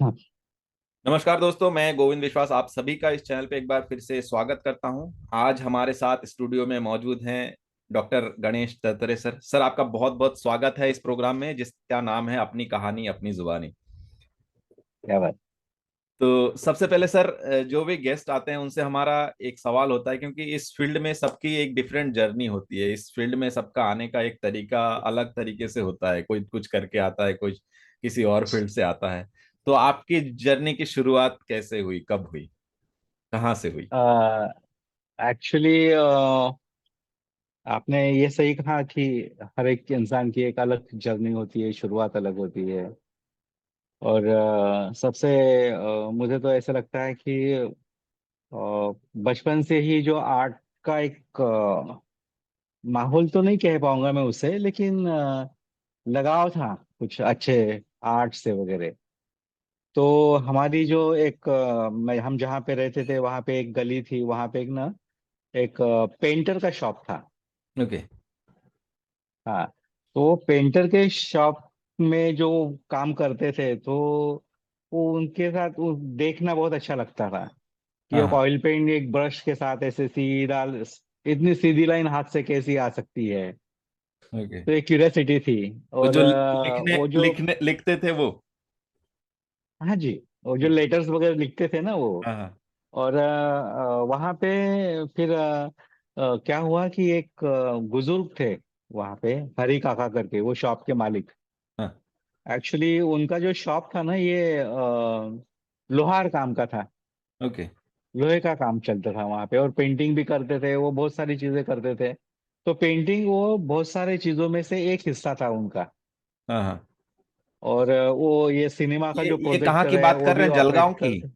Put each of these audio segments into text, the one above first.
हाँ। नमस्कार दोस्तों, मैं गोविंद विश्वास आप सभी का इस चैनल पे एक बार फिर से स्वागत करता हूं। आज हमारे साथ स्टूडियो में मौजूद हैं डॉक्टर गणेश दत्तरे सर आपका बहुत बहुत स्वागत है इस प्रोग्राम में जिसका नाम है अपनी कहानी अपनी जुबानी। क्या बात। तो सबसे पहले सर, जो भी गेस्ट आते हैं उनसे हमारा एक सवाल होता है, क्योंकि इस फील्ड में सबकी एक डिफरेंट जर्नी होती है। इस फील्ड में सबका आने का एक तरीका अलग तरीके से होता है। कोई कुछ करके आता है, कोई किसी और फील्ड से आता है। तो आपकी जर्नी की शुरुआत कैसे हुई, कब हुई, कहाँ से हुई? एक्चुअली आपने ये सही कहा कि हर एक इंसान की एक अलग जर्नी होती है, शुरुआत अलग होती है। और सबसे मुझे तो ऐसा लगता है कि बचपन से ही जो आर्ट का एक माहौल तो नहीं कह पाऊंगा मैं उसे, लेकिन लगाव था कुछ अच्छे आर्ट से वगैरह। तो हमारी जो एक हम जहाँ पे रहते थे वहाँ पे एक गली थी, वहाँ पे एक ना एक पेंटर का शॉप था। ओके। हाँ। तो वो पेंटर के शॉप में जो काम करते थे, तो वो उनके साथ वो देखना बहुत अच्छा लगता था कि हाँ एक हाँ। ऑयल पेंट एक ब्रश के साथ ऐसे सीधा, इतनी सीधी लाइन हाथ से कैसी आ सकती है। ओके। तो एक क्यूरियोसिटी थी। तो और जो लिखने वो जो, लिखने लिखते थे वो। हाँ जी, वो जो लेटर्स वगैरह लिखते थे ना वो। हाँ हाँ। और वहाँ पे फिर क्या हुआ कि एक बुजुर्ग थे वहाँ पे, हरी काका करके, वो शॉप के मालिक। हाँ। एक्चुअली उनका जो शॉप था ना, ये लोहार काम का था। ओके। लोहे का काम चलता था वहाँ पे, और पेंटिंग भी करते थे, वो बहुत सारी चीजें करते थे। तो पेंटिंग वो बहुत सारी चीजों में से एक हिस्सा था उनका। हाँ हाँ। और वो ये सिनेमा का जो ये कहाँ प्रोजेक्टर की है बात वो कर भी रहे हैं, ऑपरेट जलगांव की? करते।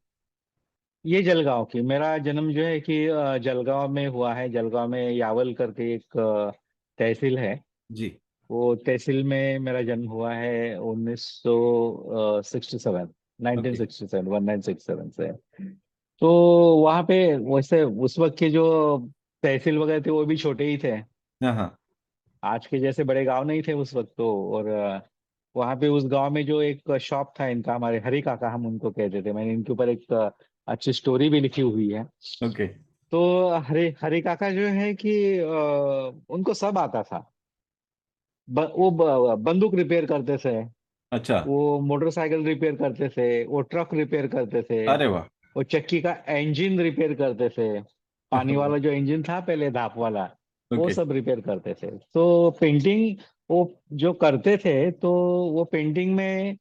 ये जलगांव की, मेरा जन्म जो है कि जलगांव में हुआ है। जलगांव में यावल करके एक तहसील है। जी। वो तहसील में मेरा जन्म हुआ है 1967, नाइनटीन ओके। सिक्सटी सेवन 1967 से। तो वहाँ पे वैसे उस वक्त के जो तहसील वगैरह थे वो भी छोटे ही थे। हाँ हाँ। आज के जैसे बड़े गांव नहीं थे उस वक्त तो। और वहाँ पे उस गांव में जो एक शॉप था इनका, हमारे हरी काका हम उनको कहते थे। मैंने इनके ऊपर एक अच्छी स्टोरी भी लिखी हुई है। ओके। तो हरे हरे काका जो है कि उनको सब आता था। वो बंदूक रिपेयर करते थे, अच्छा। वो मोटरसाइकिल रिपेयर करते थे, वो ट्रक रिपेयर करते थे, अरे वाह। वो चक्की का इंजन रिपेयर करते थे। पानी वाला जो इंजन था पहले, धाप वाला, वो ओके। सब रिपेयर करते थे। तो पेंटिंग वो जो करते थे, तो वो पेंटिंग में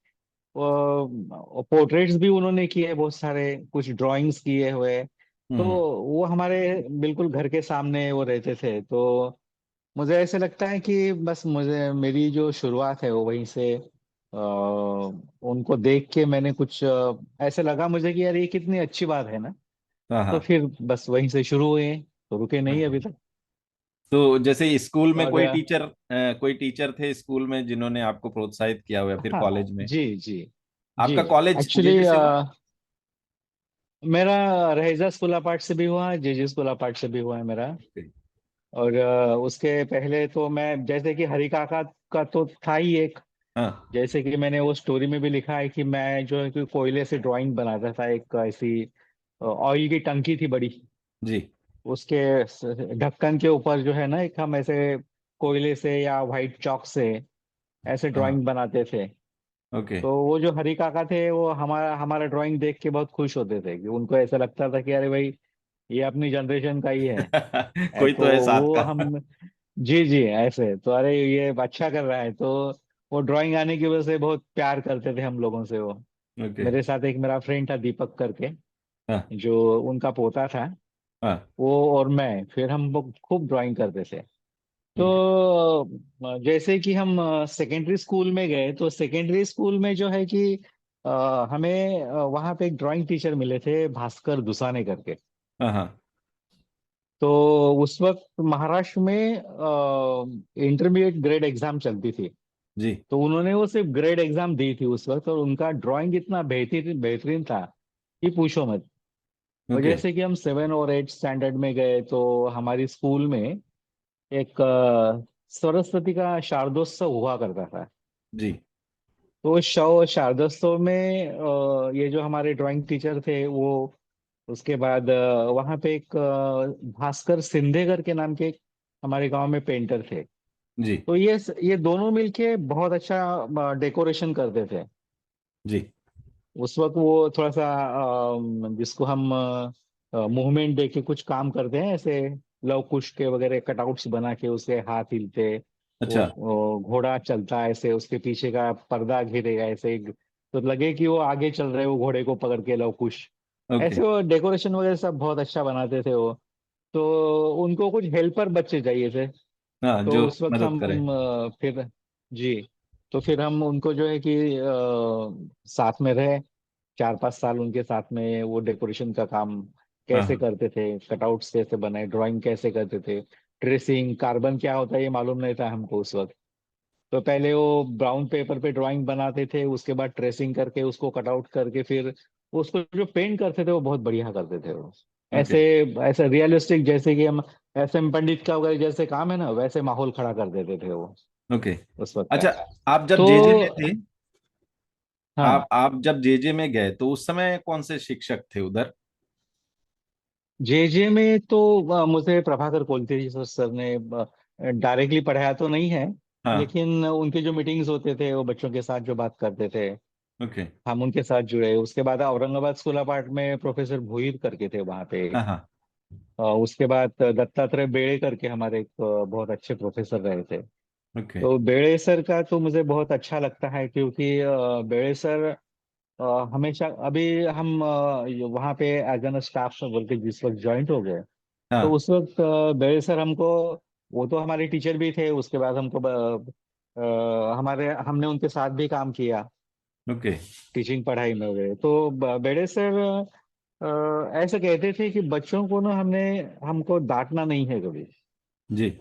पोर्ट्रेट्स भी उन्होंने किए बहुत सारे, कुछ ड्राइंग्स किए हुए। तो हम्म। वो हमारे बिल्कुल घर के सामने वो रहते थे। तो मुझे ऐसे लगता है कि बस मुझे, मेरी जो शुरुआत है वो वहीं से उनको देख के मैंने कुछ ऐसे लगा मुझे कि यार ये कितनी अच्छी बात है ना। हाँ तो हाँ। फिर बस वहीं से शुरू हुए, तो रुके नहीं अभी तक। तो जैसे स्कूल में और कोई टीचर थे स्कूल में जिन्होंने आपको प्रोत्साहित किया हुआ, फिर हाँ, कॉलेज में? जी जी जी। आपका कॉलेज एक्चुअली जेजे से हुआ? मेरा रहीजा स्कूल अपार्ट से भी हुआ, जेजे स्कूल अपार्ट से भी हुआ है मेरा। ओके। और उसके पहले तो मैं, जैसे कि हरी काका का तो था ही एक, हाँ। जैसे कि मैंने वो स्टोरी में भी लिखा है कि मैं जो है कि कोयले से ड्राइंग बनाता था। एक ऐसी ऑयल की टंकी थी बड़ी, जी। उसके ढक्कन के ऊपर जो है ना, एक हम ऐसे कोयले से या व्हाइट चॉक से ऐसे हाँ। ड्राइंग बनाते थे। ओके। तो वो जो हरी काका थे, वो हमारा हमारा ड्राइंग देख के बहुत खुश होते थे, कि उनको ऐसा लगता था कि अरे भाई, ये अपनी जनरेशन का ही है। कोई तो तो है साथ वो का। हम, जी जी, ऐसे तो अरे ये अच्छा कर रहा है। तो वो ड्राइंग आने की वजह से बहुत प्यार करते थे हम लोगों से वो। ओके। मेरे साथ एक मेरा फ्रेंड था दीपक करके, हाँ जो उनका पोता था। हाँ। वो और मैं, फिर हम लोग खूब ड्राइंग करते थे। ओके। तो जैसे कि हम सेकेंडरी स्कूल में गए, तो सेकेंडरी स्कूल में जो है कि हमें वहाँ पे एक ड्राइंग टीचर मिले थे, भास्कर दुसाने करके। हाँ हाँ। तो उस वक्त महाराष्ट्र में इंटरमीडिएट ग्रेड एग्जाम चलती थी। जी। तो उन्होंने वो सिर्फ ग्रेड एग्जाम दी थी उस वक्त, और उनका ड्राइंग इतना बेहतरीन बेहतरीन था कि पूछो मत। और ओके। जैसे कि हम 7 और 8 स्टैंडर्ड में गए, तो हमारी स्कूल में एक सरस्वती का शारदोत्सव हुआ करता था। जी। तो उस शो शारदोत्सव में ये जो हमारे ड्राइंग टीचर थे वो, उसके बाद वहाँ पे एक भास्कर सिंधेगर के नाम के एक हमारे गांव में पेंटर थे। जी। तो ये दोनों मिलके बहुत अच्छा डेकोरेशन करते थे। जी। उस वक्त वो थोड़ा सा जिसको हम मूवमेंट दे के कुछ काम करते हैं ऐसे, लव कुश के वगैरह कटआउट्स बना के उसके हाथ हिलते, अच्छा। वो घोड़ा चलता है ऐसे, उसके पीछे का पर्दा घेरेगा ऐसे, तो लगे कि वो आगे चल रहे हैं वो घोड़े को पकड़ के लव कुश। ओके। ऐसे वो डेकोरेशन वगैरह सब बहुत अच्छा बनाते थे वो। तो उनको कुछ हेल्पर बच्चे चाहिए थे। हाँ, तो जो उस वक्त मदद हम करे। फिर जी, तो फिर हम उनको जो है कि साथ में रहे, 4-5 साल उनके साथ में वो डेकोरेशन का काम हाँ कैसे हाँ। करते थे, कटआउट्स कैसे बनाए, ड्राइंग कैसे करते थे, ट्रेसिंग, कार्बन क्या होता है ये मालूम नहीं था हमको उस वक्त। तो पहले वो ब्राउन पेपर पे ड्राइंग बनाते थे, उसके बाद ट्रेसिंग करके उसको कटआउट करके फिर उसको जो पेंट करते थे वो बहुत बढ़िया करते थे वो। ओके। ऐसे ऐसे रियलिस्टिक, जैसे कि हम एस एम पंडित का वगैरह जैसे काम है ना, वैसे माहौल खड़ा कर देते थे वो ओके। उस वक्त का। अच्छा, आप जब जेजे में तो थे, हाँ, आप जब जेजे में गए तो उस समय कौन से शिक्षक थे उधर? जे में तो मुझे प्रभाकर कोलते सर सर ने डायरेक्टली पढ़ाया तो नहीं है, हाँ। लेकिन उनके जो मीटिंग्स होते थे वो बच्चों के साथ जो बात करते थे, ओके। हम उनके साथ जुड़े। उसके बाद औरंगाबाद स्कूल ऑफ आर्ट में प्रोफेसर भोईर करके थे वहाँ पे। हाँ हाँ। उसके बाद दत्तात्रेय बेड़े करके हमारे एक बहुत अच्छे प्रोफेसर रहे थे। ओके। तो बेड़े सर का तो मुझे बहुत अच्छा लगता है, क्योंकि बेड़े सर हमेशा, अभी हम वहाँ पे एज एन स्टाफ में बोल के जिस वक्त ज्वाइंट हो गए, तो हाँ। उस वक्त बेड़े सर हमको, वो तो हमारे टीचर भी थे, उसके बाद हमको हमारे हमने उनके साथ भी काम किया ओके। टीचिंग पढ़ाई में वगैरह। तो बेड़े सर ऐसे कहते थे कि बच्चों को ना हमने हमको डांटना नहीं है कभी, जी।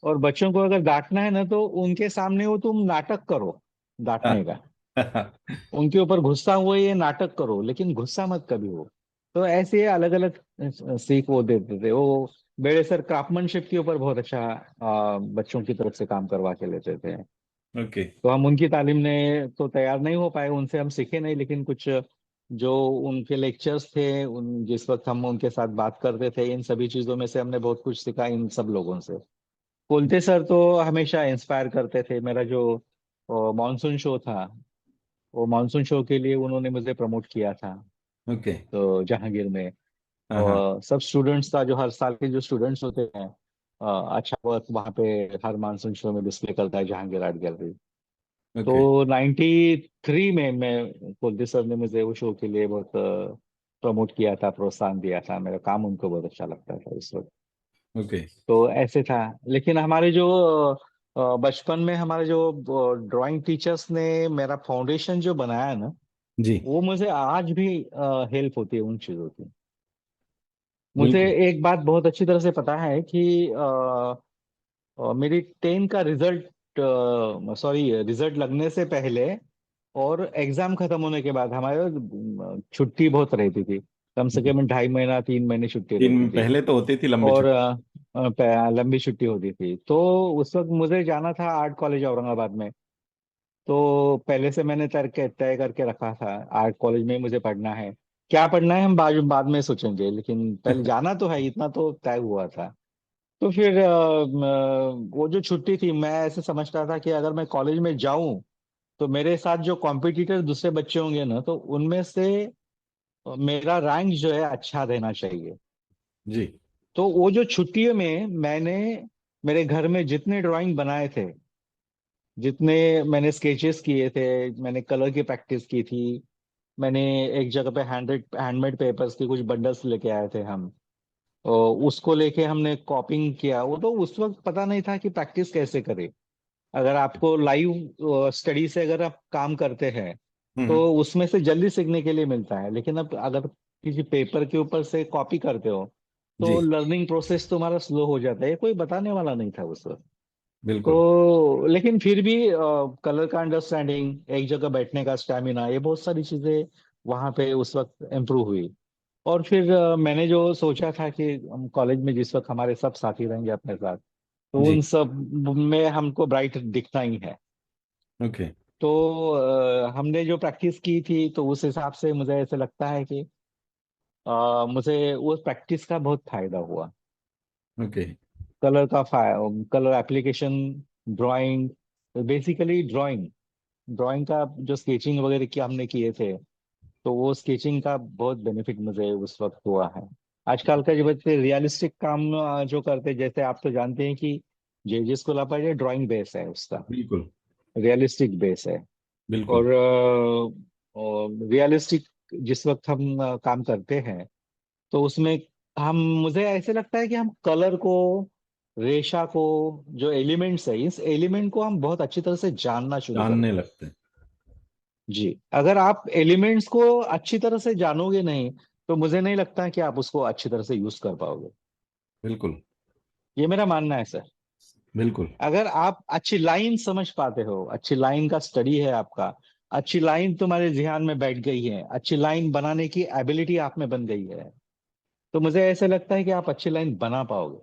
और बच्चों को अगर डांटना है ना तो उनके सामने वो तुम नाटक करो डांटने हाँ। का, उनके ऊपर गुस्सा हुए ये नाटक करो, लेकिन गुस्सा मत कभी हो। तो ऐसे अलग अलग सीख वो देते थे वो। बेड़े सर क्राफ्टमैनशिप के ऊपर बहुत अच्छा बच्चों की तरफ से काम करवा के लेते थे। ओके। तो हम उनकी तालीम ने तो तैयार नहीं हो पाए, उनसे हम सीखे नहीं, लेकिन कुछ जो उनके लेक्चर्स थे, उन जिस वक्त हम उनके साथ बात करते थे, इन सभी चीजों में से हमने बहुत कुछ सीखा इन सब लोगों से। कुलते सर तो हमेशा इंस्पायर करते थे। मेरा जो मॉनसून शो था, वो मानसून शो के लिए उन्होंने मुझे प्रमोट किया था, ओके। तो जहांगीर में। हाँ हाँ। और सब स्टूडेंट्स का जो हर साल के जो स्टूडेंट्स होते हैं, अच्छा वर्क वहाँ पे हर मानसून शो में डिस्प्ले करता है जहांगीर आर्ट गैलरी। ओके। तो 93 में मैं, कुलदीप सर ने मुझे वो शो के लिए बहुत प्रमोट किया था, प्रोत्साहन दिया था, मेरा काम उनको बहुत अच्छा लगता था उस वक्त। ओके। तो ऐसे था। लेकिन हमारे जो बचपन में हमारे जो ड्राइंग टीचर्स ने मेरा फाउंडेशन जो बनाया ना, जी। वो मुझे आज भी हेल्प होती है उन चीजों की। मुझे बिल्कुल। एक बात बहुत अच्छी तरह से पता है कि मेरी 10 का रिजल्ट, सॉरी, रिजल्ट लगने से पहले और एग्जाम खत्म होने के बाद हमारे छुट्टी बहुत रहती थी, कम से जी। कम 2.5 महीना 3 महीने छुट्टी रहती दिन थी। पहले तो होती थी लंबी और छुट्टी। लंबी छुट्टी होती थी। तो उस वक्त मुझे जाना था आर्ट कॉलेज औरंगाबाद में। तो पहले से मैंने तय करके रखा था, आर्ट कॉलेज में मुझे पढ़ना है। क्या पढ़ना है हम बाद बाद में सोचेंगे, लेकिन पहले जाना तो है, इतना तो तय हुआ था। तो फिर वो जो छुट्टी थी, मैं ऐसे समझता था कि अगर मैं कॉलेज में जाऊं तो मेरे साथ जो कॉम्पिटिटर दूसरे बच्चे होंगे ना, तो उनमें से मेरा रैंक जो है अच्छा रहना चाहिए। जी। तो वो जो छुट्टियों में मैंने मेरे घर में जितने ड्राइंग बनाए थे, जितने मैंने स्केचेस किए थे, मैंने कलर की प्रैक्टिस की थी, मैंने एक जगह पे हैंडमेड पेपर्स के कुछ बंडल्स लेके आए थे हम, और उसको लेके हमने कॉपिंग किया। वो तो उस वक्त पता नहीं था कि प्रैक्टिस कैसे करें। अगर आपको लाइव स्टडी से अगर आप काम करते हैं तो हम्म। उसमें से जल्दी सीखने के लिए मिलता है, लेकिन अब अगर किसी पेपर के ऊपर से कॉपी करते हो जी। तो लर्निंग प्रोसेस तुम्हारा स्लो हो जाता है, कोई बताने वाला नहीं था उस वक्त। बिल्कुल। तो लेकिन फिर भी कलर का अंडरस्टैंडिंग, एक जगह बैठने का स्टैमिना, ये बहुत सारी चीजें वहां पे उस वक्त इम्प्रूव हुई। और फिर मैंने जो सोचा था कि हम कॉलेज में जिस वक्त हमारे सब साथी रहेंगे अपने साथ, तो जी। उन सब में हमको ब्राइट दिखना ही है। ओके। तो हमने जो प्रैक्टिस की थी तो उस हिसाब से मुझे ऐसे लगता है कि मुझे उस प्रैक्टिस का बहुत फायदा हुआ। ओके। कलर का colour application, drawing, basically drawing, drawing का जो स्केचिंग वगैरह किया हमने किए थे, तो वो स्केचिंग का बहुत बेनिफिट मुझे उस वक्त हुआ है। आजकल का जो बच्चे रियलिस्टिक काम जो करते हैं, जैसे आप तो जानते हैं कि जे स्कूल आप ड्राइंग बेस है उसका, बिल्कुल। रियलिस्टिक बेस है। बिल्कुल। और रियलिस्टिक जिस वक्त हम काम करते हैं, तो उसमें हम, मुझे ऐसे लगता है कि हम कलर को, रेशा को, जो एलिमेंट्स है, इस एलिमेंट को हम बहुत अच्छी तरह से जानना शुरू जानने करते हैं। लगते हैं। जी, अगर आप एलिमेंट्स को अच्छी तरह से जानोगे नहीं, तो मुझे नहीं लगता कि आप उसको अच्छी तरह से यूज कर पाओगे। बिल्कुल। ये मेरा मानना है सर। बिल्कुल। अगर आप अच्छी लाइन समझ पाते हो, अच्छी लाइन का स्टडी है आपका, अच्छी लाइन तुम्हारे ध्यान में बैठ गई है, अच्छी लाइन बनाने की एबिलिटी आप में बन गई है, तो मुझे ऐसे लगता है कि आप अच्छी लाइन बना पाओगे।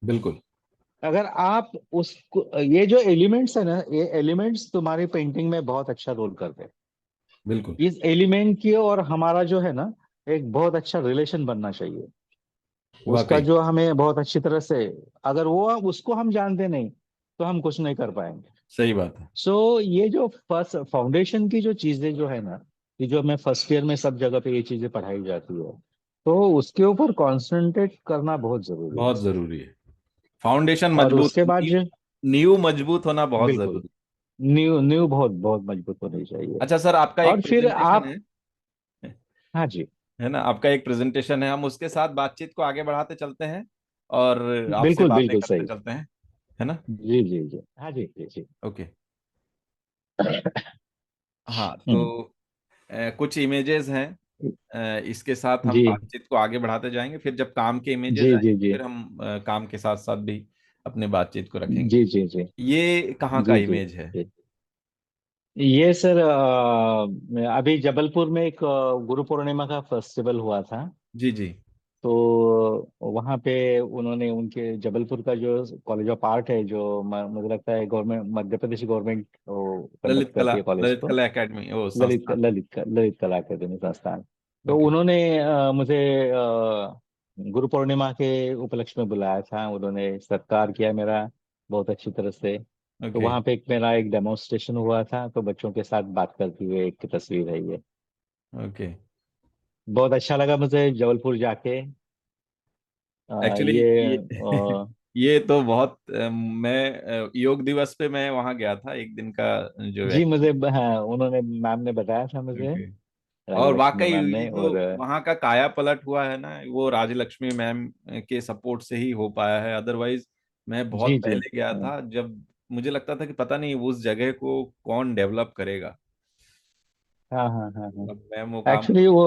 बिल्कुल। अगर आप उसको, ये जो एलिमेंट्स है ना, ये एलिमेंट्स तुम्हारी पेंटिंग में बहुत अच्छा रोल करते हैं। बिल्कुल। इस एलिमेंट की और हमारा जो है ना, एक बहुत अच्छा रिलेशन बनना चाहिए। उसका वाकई। जो हमें बहुत अच्छी तरह से, अगर वो उसको हम जानते नहीं, तो हम कुछ नहीं कर पाएंगे। सही बात है। ये जो फर्स्ट फाउंडेशन की जो चीजें जो है ना, ये जो हमें फर्स्ट ईयर में सब जगह पे ये चीजें पढ़ाई जाती है, तो उसके ऊपर कंसंट्रेट करना बहुत जरूरी है बहुत सर। जरूरी है। फाउंडेशन और मजबूत, उसके बाद नींव, जो, नींव मजबूत होना बहुत बिल्कुल, जरूरी। न्यू न्यू बहुत बहुत मजबूत होनी चाहिए। अच्छा सर, आपका और एक फिर प्रेजेंटेशन आप, है हाँ जी, है ना? आपका एक प्रेजेंटेशन है, हम उसके साथ बातचीत को आगे बढ़ाते चलते हैं और आपसे बिल्कुल बातें बिल्कुल करते सही। चलते हैं, है ना? जी जी जी, हाँ जी जी जी। ओके। हाँ, हम्म, तो कुछ इमेजेस हैं, इसके साथ हम जी बातचीत को आगे बढ़ाते जाएंगे, फिर जब काम के इमेजेस जी जी आएंगे जी फिर हम काम के साथ साथ भी अपने बातचीत को रखेंगे। जी जी जी ये कहाँ का जी जी इमेज है? जी। ये सर अभी जबलपुर में एक गुरु पूर्णिमा का फेस्टिवल हुआ था। जी जी। तो वहाँ पे उन्होंने उनके जबलपुर का जो कॉलेज ऑफ आर्ट है, जो मुझे लगता है government, Madhya Pradesh government conduct करती है कॉलेज को, ललित कला एकेडमी, ओ ललित संस्थान। ललित कला अकादमी संस्थान। तो ओके। उन्होंने मुझे गुरु पूर्णिमा के उपलक्ष्य में बुलाया था, उन्होंने सत्कार किया मेरा बहुत अच्छी तरह से। तो ओके। वहाँ पे मेरा एक डेमोन्स्ट्रेशन हुआ था, तो बच्चों के साथ बात करते हुए एक तस्वीर है ये। ओके। बहुत अच्छा लगा मुझे जबलपुर जाके। एक्चुअली ये ये ये तो बहुत मैं योग दिवस पे मैं वहाँ गया था, एक दिन का जो जी, मुझे, एक्टिविटी। हाँ, उन्होंने, मैम ने बताया था मुझे, ओके। और राजलक्ष्मी वाकई मैम ये ने। जो और वहाँ का काया पलट हुआ है ना, वो राजलक्ष्मी मैम के सपोर्ट से ही हो पाया है। अदरवाइज मैं बहुत जी जी, पहले गया था, जब मुझे लगता था कि पता नहीं उस जगह को कौन डेवलप करेगा। हाँ हाँ हाँ हाँ। अब मैम वो काम। एक्चुअली वो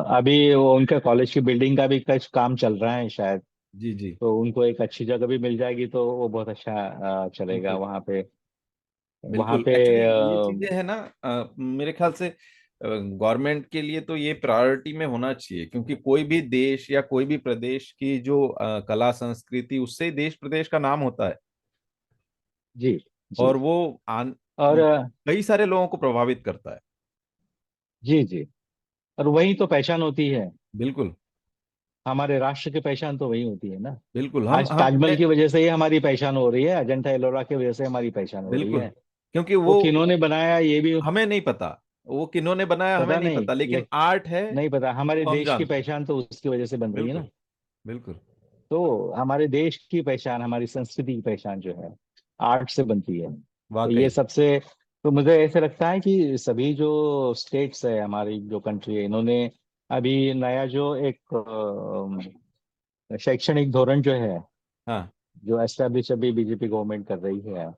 अभी वो उनके कॉलेज की बिल्डिंग का भी कुछ काम चल रहा है शायद। जी जी। तो उनको एक अच्छी जगह भी मिल जाएगी, तो वो बहुत अच्छा चलेगा बिल्कुल। वहाँ पे। वहाँ बिल्कुल। पे एक्चुअली ये चीजें है ना, मेरे ख्याल से गवर्नमेंट के लिए तो ये प्रायोरिटी में होना चाहिए, क्योंकि कोई भी देश या कोई भी प्रदेश की जो कला संस्कृति, उससे ही देश प्रदेश का नाम होता है। जी जी। और वो और कई सारे लोगों को प्रभावित करता है। जी जी, और वही तो पहचान होती है। बिल्कुल। हमारे राष्ट्र की पहचान तो वही होती है ना। बिल्कुल। आज ताजमहल की वजह से ही हमारी पहचान हो रही है, अजंता एलोरा की वजह से हमारी पहचान हो रही बिल्कुल, है। क्योंकि वो वो किन्होंने बनाया ये भी हमें नहीं पता, वो किन्होंने बनाया हमें पता नहीं नहीं, पता, लेकिन आर्ट है नहीं पता, हमारे वो हम देश की जानते हैं। पहचान तो उसकी वजह से बन रही है बिल्कुल। ना। बिल्कुल। तो हमारे देश की पहचान, हमारी संस्कृति की पहचान जो है, आर्ट से बनती है। तो ये वाकई। सबसे, तो मुझे ऐसे लगता है कि सभी जो स्टेट्स है, हमारी जो कंट्री है, इन्होंने अभी नया जो एक शैक्षणिक धोरण जो है, हाँ। जो एस्टेब्लिश अभी बीजेपी गवर्नमेंट कर रही है,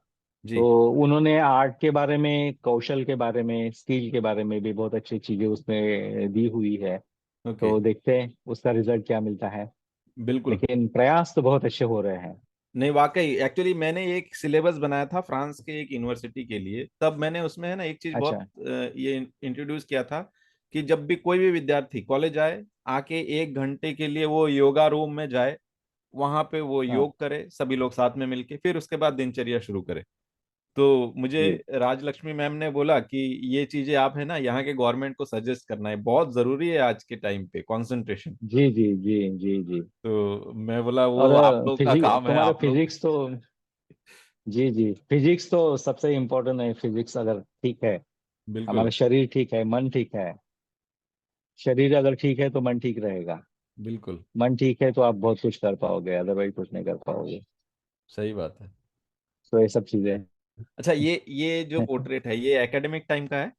जी। तो उन्होंने आर्ट के बारे में, कौशल के बारे में, स्किल के बारे में भी बहुत अच्छी चीजें उसमें दी हुई है। ओके। तो देखते हैं उसका रिजल्ट क्या मिलता है। बिल्कुल। लेकिन प्रयास तो बहुत अच्छे हो रहे हैं। नहीं, वाकई एक्चुअली मैंने एक सिलेबस बनाया था फ्रांस के एक यूनिवर्सिटी के लिए, तब मैंने उसमें है ना एक चीज बहुत अच्छा, ये इंट्रोड्यूस किया था कि जब भी कोई भी विद्यार्थी कॉलेज आए, आके 1 घंटे के लिए वो योगा रूम में जाए, वहां पे वो हाँ योग करे सभी लोग साथ में मिलके, फिर उसके बाद दिनचर्या शुरू करे। तो मुझे जी राजलक्ष्मी मैम ने बोला कि ये चीजें आप है ना यहाँ के गवर्नमेंट को सजेस्ट करना है, बहुत जरूरी है आज के टाइम पे कंसंट्रेशन। जी जी जी जी जी। तो मैं बोला और वो आप लोग का फिजिक्स, काम है, तुम्हारा आप लोग। फिजिक्स तो, जी जी, फिजिक्स तो सबसे इम्पोर्टेंट है। फिजिक्स अगर ठीक है, हमारा बिल्कुल शरीर ठीक है, मन ठीक है। शरीर अगर ठीक है तो मन ठीक रहेगा। बिल्कुल। मन ठीक है तो आप बहुत कुछ कर पाओगे, अदरवाइज कुछ नहीं कर पाओगे। सही बात है। तो ये सब चीजें। अच्छा, ये जो पोर्ट्रेट है ये एकेडमिक टाइम का है?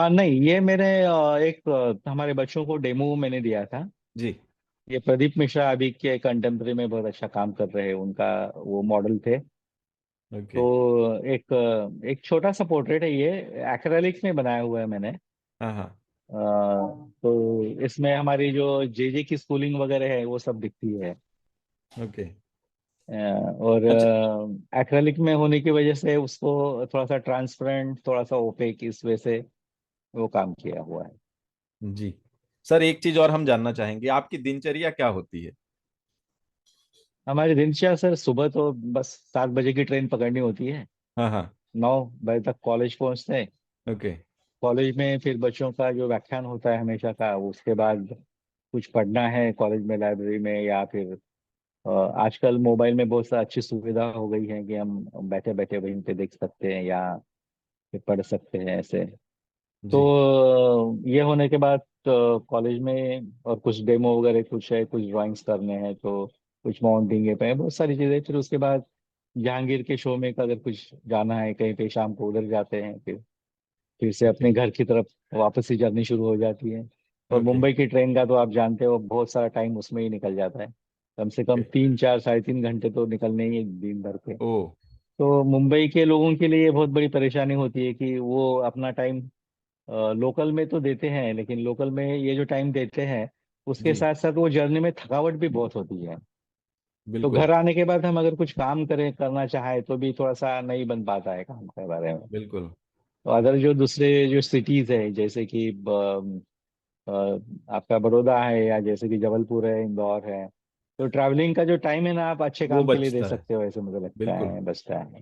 नहीं, ये मेरे एक हमारे बच्चों को डेमो मैंने दिया था। जी। ये प्रदीप मिश्रा अभी के कंटेम्प्रेरी में बहुत अच्छा काम कर रहे हैं, उनका वो मॉडल थे। ओके। तो एक छोटा सा पोर्ट्रेट है ये, एक्रेलिक में बनाया हुआ है मैंने। हाँ हाँ। तो इसमें हमारी जो जे की स्कूलिंग वगैरह है वो सब दिखती है। ओके। और अच्छा। एक्रेलिक में होने की वजह से उसको थोड़ा सा ट्रांसपेरेंट, थोड़ा सा ओपेक, इस वजह से वो काम किया हुआ है। जी। सर एक चीज और हम जानना चाहेंगे, आपकी दिनचर्या क्या होती है? हमारी दिनचर्या सर, सुबह तो बस 7 बजे की ट्रेन पकड़नी होती है। हाँ हाँ। 9 बजे तक कॉलेज पहुंचते हैं। ओके। कॉलेज में फिर बच्चों का जो व्याख्यान होता है हमेशा का, उसके बाद कुछ पढ़ना है कॉलेज में, लाइब्रेरी में, या फिर आजकल मोबाइल में बहुत सा अच्छी सुविधा हो गई है कि हम बैठे बैठे वहीं पे देख सकते हैं या फिर पढ़ सकते हैं ऐसे। तो जी। ये होने के बाद कॉलेज में और कुछ डेमो वगैरह कुछ है, कुछ ड्राइंग्स करने हैं, तो कुछ माउंटिंग पे है, बहुत सारी चीजें। फिर उसके बाद जहांगीर के शो में अगर कुछ जाना है कहीं पे, शाम को उधर जाते हैं। फिर से ओके। अपने घर की तरफ वापस ही जर्नी शुरू हो जाती है। और ओके। मुंबई की ट्रेन का तो आप जानते हो, बहुत सारा टाइम उसमें ही निकल जाता है। कम से कम 3 4 3.5 घंटे तो निकलने ही हैं दिन भर के। ओ। तो मुंबई के लोगों के लिए ये बहुत बड़ी परेशानी होती है कि वो अपना टाइम लोकल में तो देते हैं, लेकिन लोकल में ये जो टाइम देते हैं उसके जी। साथ साथ वो जर्नी में थकावट भी बहुत होती है। तो बिल्कुल घर आने के बाद हम अगर कुछ काम करें, करना चाहे, तो भी थोड़ा सा नहीं बन पाता है काम के बारे में। बिल्कुल। तो अदर जो दूसरे जो सिटीज है, जैसे कि अ, आपका बड़ौदा है, या जैसे कि जबलपुर है, इंदौर है, तो ट्रैवलिंग का जो टाइम है ना, आप अच्छे वो काम के लिए दे बचता है। सकते हो, ऐसे मुझे लगता बिल्कुल। है, बचता है।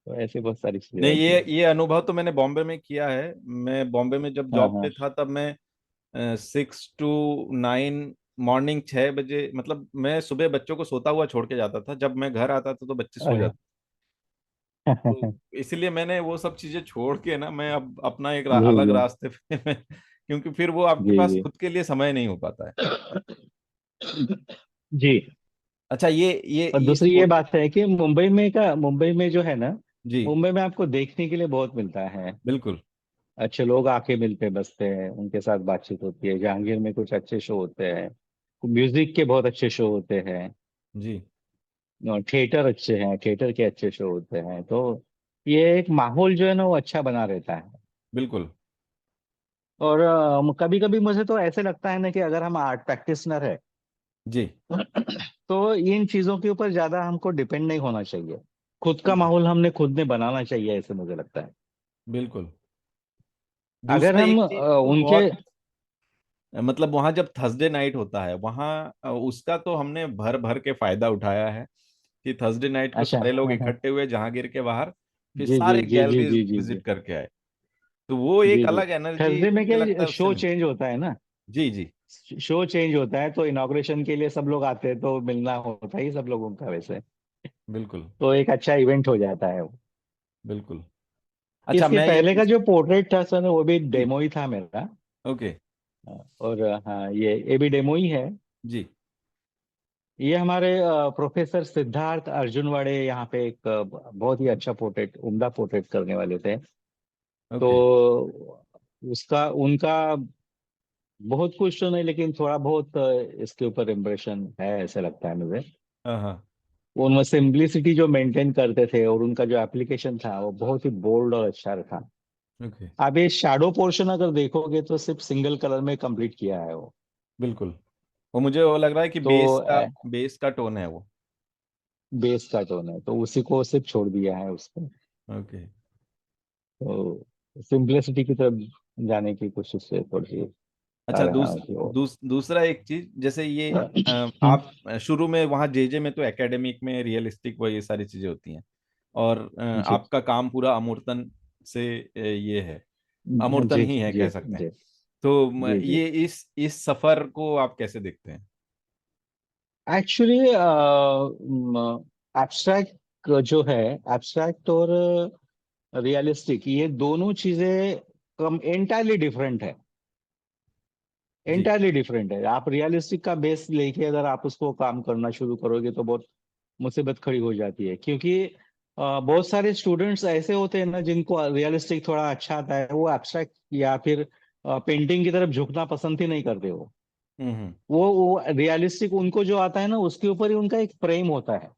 तो ऐसे बहुत सारी चीजें नहीं, होती है। ये अनुभव तो मैंने बॉम्बे में किया है। मैं बॉम्बे में जब हाँ जॉब हाँ। पे था तब मैं 6 to 9 मॉर्निंग 6 बजे, मतलब मैं सुबह बच्चों को सोता हुआ छोड़ के जाता था, जब मैं घर आता था तो बच्चे सो अरे जाते। तो इसीलिए मैंने वो सब चीजें छोड़ के ना, मैं अब अपना एक जी अलग जी रास्ते पे क्योंकि फिर वो आपके जी पास जी खुद के लिए समय नहीं हो पाता है। जी। अच्छा, और ये दूसरी ये बात है कि मुंबई में जो है ना, जी। मुंबई में आपको देखने के लिए बहुत मिलता है। बिल्कुल। अच्छे लोग आके मिलते बसते हैं, उनके साथ बातचीत होती है। जहांगीर में कुछ अच्छे शो होते हैं, म्यूजिक के बहुत अच्छे शो होते हैं, जी। और थिएटर अच्छे हैं, थिएटर के अच्छे शो होते हैं। तो ये एक माहौल जो है ना वो अच्छा बना रहता है। बिल्कुल। और कभी कभी मुझे तो ऐसे लगता है ना कि अगर हम आर्ट प्रैक्टिशनर है जी। तो इन चीजों के ऊपर ज्यादा हमको डिपेंड नहीं होना चाहिए। खुद का बिल्कुल। माहौल हमने खुद ने बनाना चाहिए, ऐसे मुझे लगता है। बिल्कुल। अगर दूसरा हम एक चीज तो उनके, बहुत, मतलब वहां जब थर्सडे नाइट होता है वहां, उसका तो हमने भर भर के फायदा उठाया है कि थर्सडे नाइट को अच्छा सारे लोग इकट्ठे हुए जहांगीर के बाहर, फिर जी जी सारे जी जी गैलरीज जी जी जी विजिट करके आए। तो वो जी एक जी। अलग एनर्जी थर्सडे में मुझे लगता क्या है उससे शो मिल। चेंज होता है ना, जी जी। शो चेंज होता है, तो इनॉग्रेशन के लिए सब लोग आते हैं, तो मिलना होता ही सब लोगों का वैसे। बिल्कुल। तो एक अच्छा इवेंट हो जाता है वो। बिल्कुल। अच्छा, इसके मैं ये पहले का पूछ। जो पोर्ट्रेट था सर, वो भी जी। डेमो ही था मेरा। ओके। और हाँ, ये भी डेमो ही है। जी। ये हमारे प्रोफेसर सिद्धार्थ अर्जुनवाड़े यहाँ पे एक बहुत ही अच्छा पोर्ट्रेट, उम्दा पोर्ट्रेट करने वाले थे। ओके। तो उसका उनका बहुत कुछ तो नहीं, लेकिन थोड़ा बहुत इसके ऊपर इम्प्रेशन है, ऐसे लगता है मुझे। हाँ हाँ। उनमें सिंप्लिसिटी जो मेंटेन करते थे, और उनका जो एप्लीकेशन था वो बहुत ही बोल्ड और अच्छा था। ओके। आप ये शैडो पोर्शन अगर देखोगे तो सिर्फ सिंगल कलर में कंप्लीट किया है वो। बिल्कुल। वो लग रहा है कि तो बेस का टोन है वो। बेस का टोन है, तो उसी को सिर्फ छोड़ दिया है उसको। ओके। तो सिंप्लिसिटी की तरफ जाने की कोशिश है थोड़ी, अच्छा, कर रहा हूँ कि वो। दूसरा एक चीज, जैसे ये आप शुरू में वहाँ जेजे में तो एकेडमिक में रियलिस्टिक वो ये सारी चीजें होती हैं। और जी आपका काम पूरा अमूर्तन से ये है, अमूर्तन जी ही है जी कह सकते हैं। जी तो जी जी। ये इस सफर को आप कैसे देखते हैं? एक्चुअली एब्स्ट्रैक्ट जो है, एब्स्ट्रैक्ट और रियलिस्टिक, ये दोनों चीजें कम एंटायरली डिफरेंट है। जी। एंटायरली डिफरेंट है। आप रियलिस्टिक का बेस लेके अगर आप उसको काम करना शुरू करोगे तो बहुत मुसीबत खड़ी हो जाती है, क्योंकि बहुत सारे स्टूडेंट्स ऐसे होते हैं ना जिनको रियलिस्टिक थोड़ा अच्छा आता है, वो एब्स्ट्रैक्ट या फिर पेंटिंग की तरफ झुकना पसंद ही नहीं करते। हम्म। वो रियलिस्टिक उनको जो आता है ना उसके ऊपर ही उनका एक प्रेम होता है,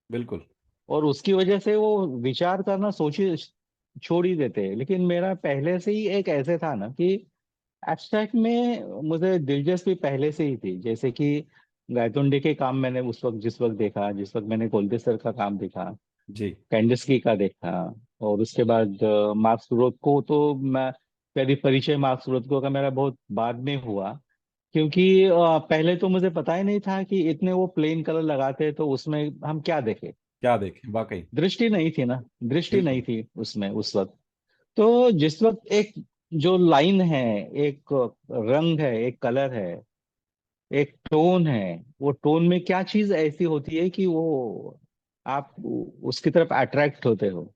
बिल्कुल। और उसकी वजह से वो विचार करना सोची छोड़ ही देते हैं। लेकिन मेरा पहले से ही एक ऐसे था ना कि एब्स्ट्रैक्ट में मुझे दिलचस्पी पहले से ही थी। जैसे कि गायतुंडे के काम मैंने उस वक्त जिस वक्त देखा, जिस वक्त मैंने कोल्ते सर का काम देखा, जी। कैंडिस्की का देखा, और उसके बाद मार्क्स रोथको तो मैं, मेरी परिचय मार्क्स रोथको का मेरा बहुत बाद में हुआ। क्योंकि पहले तो मुझे पता ही नहीं था कि इतने वो प्लेन कलर लगाते हैं, तो उसमें हम क्या देखें। क्या देखें, वाकई। दृष्टि नहीं थी ना, दृष्टि नहीं बिल्कुल। थी उसमें उस वक्त। तो जिस वक्त एक जो लाइन है, एक रंग है, एक कलर है, एक टोन है, वो टोन में क्या चीज ऐसी होती है कि वो आप उसकी तरफ अट्रैक्ट होते हो।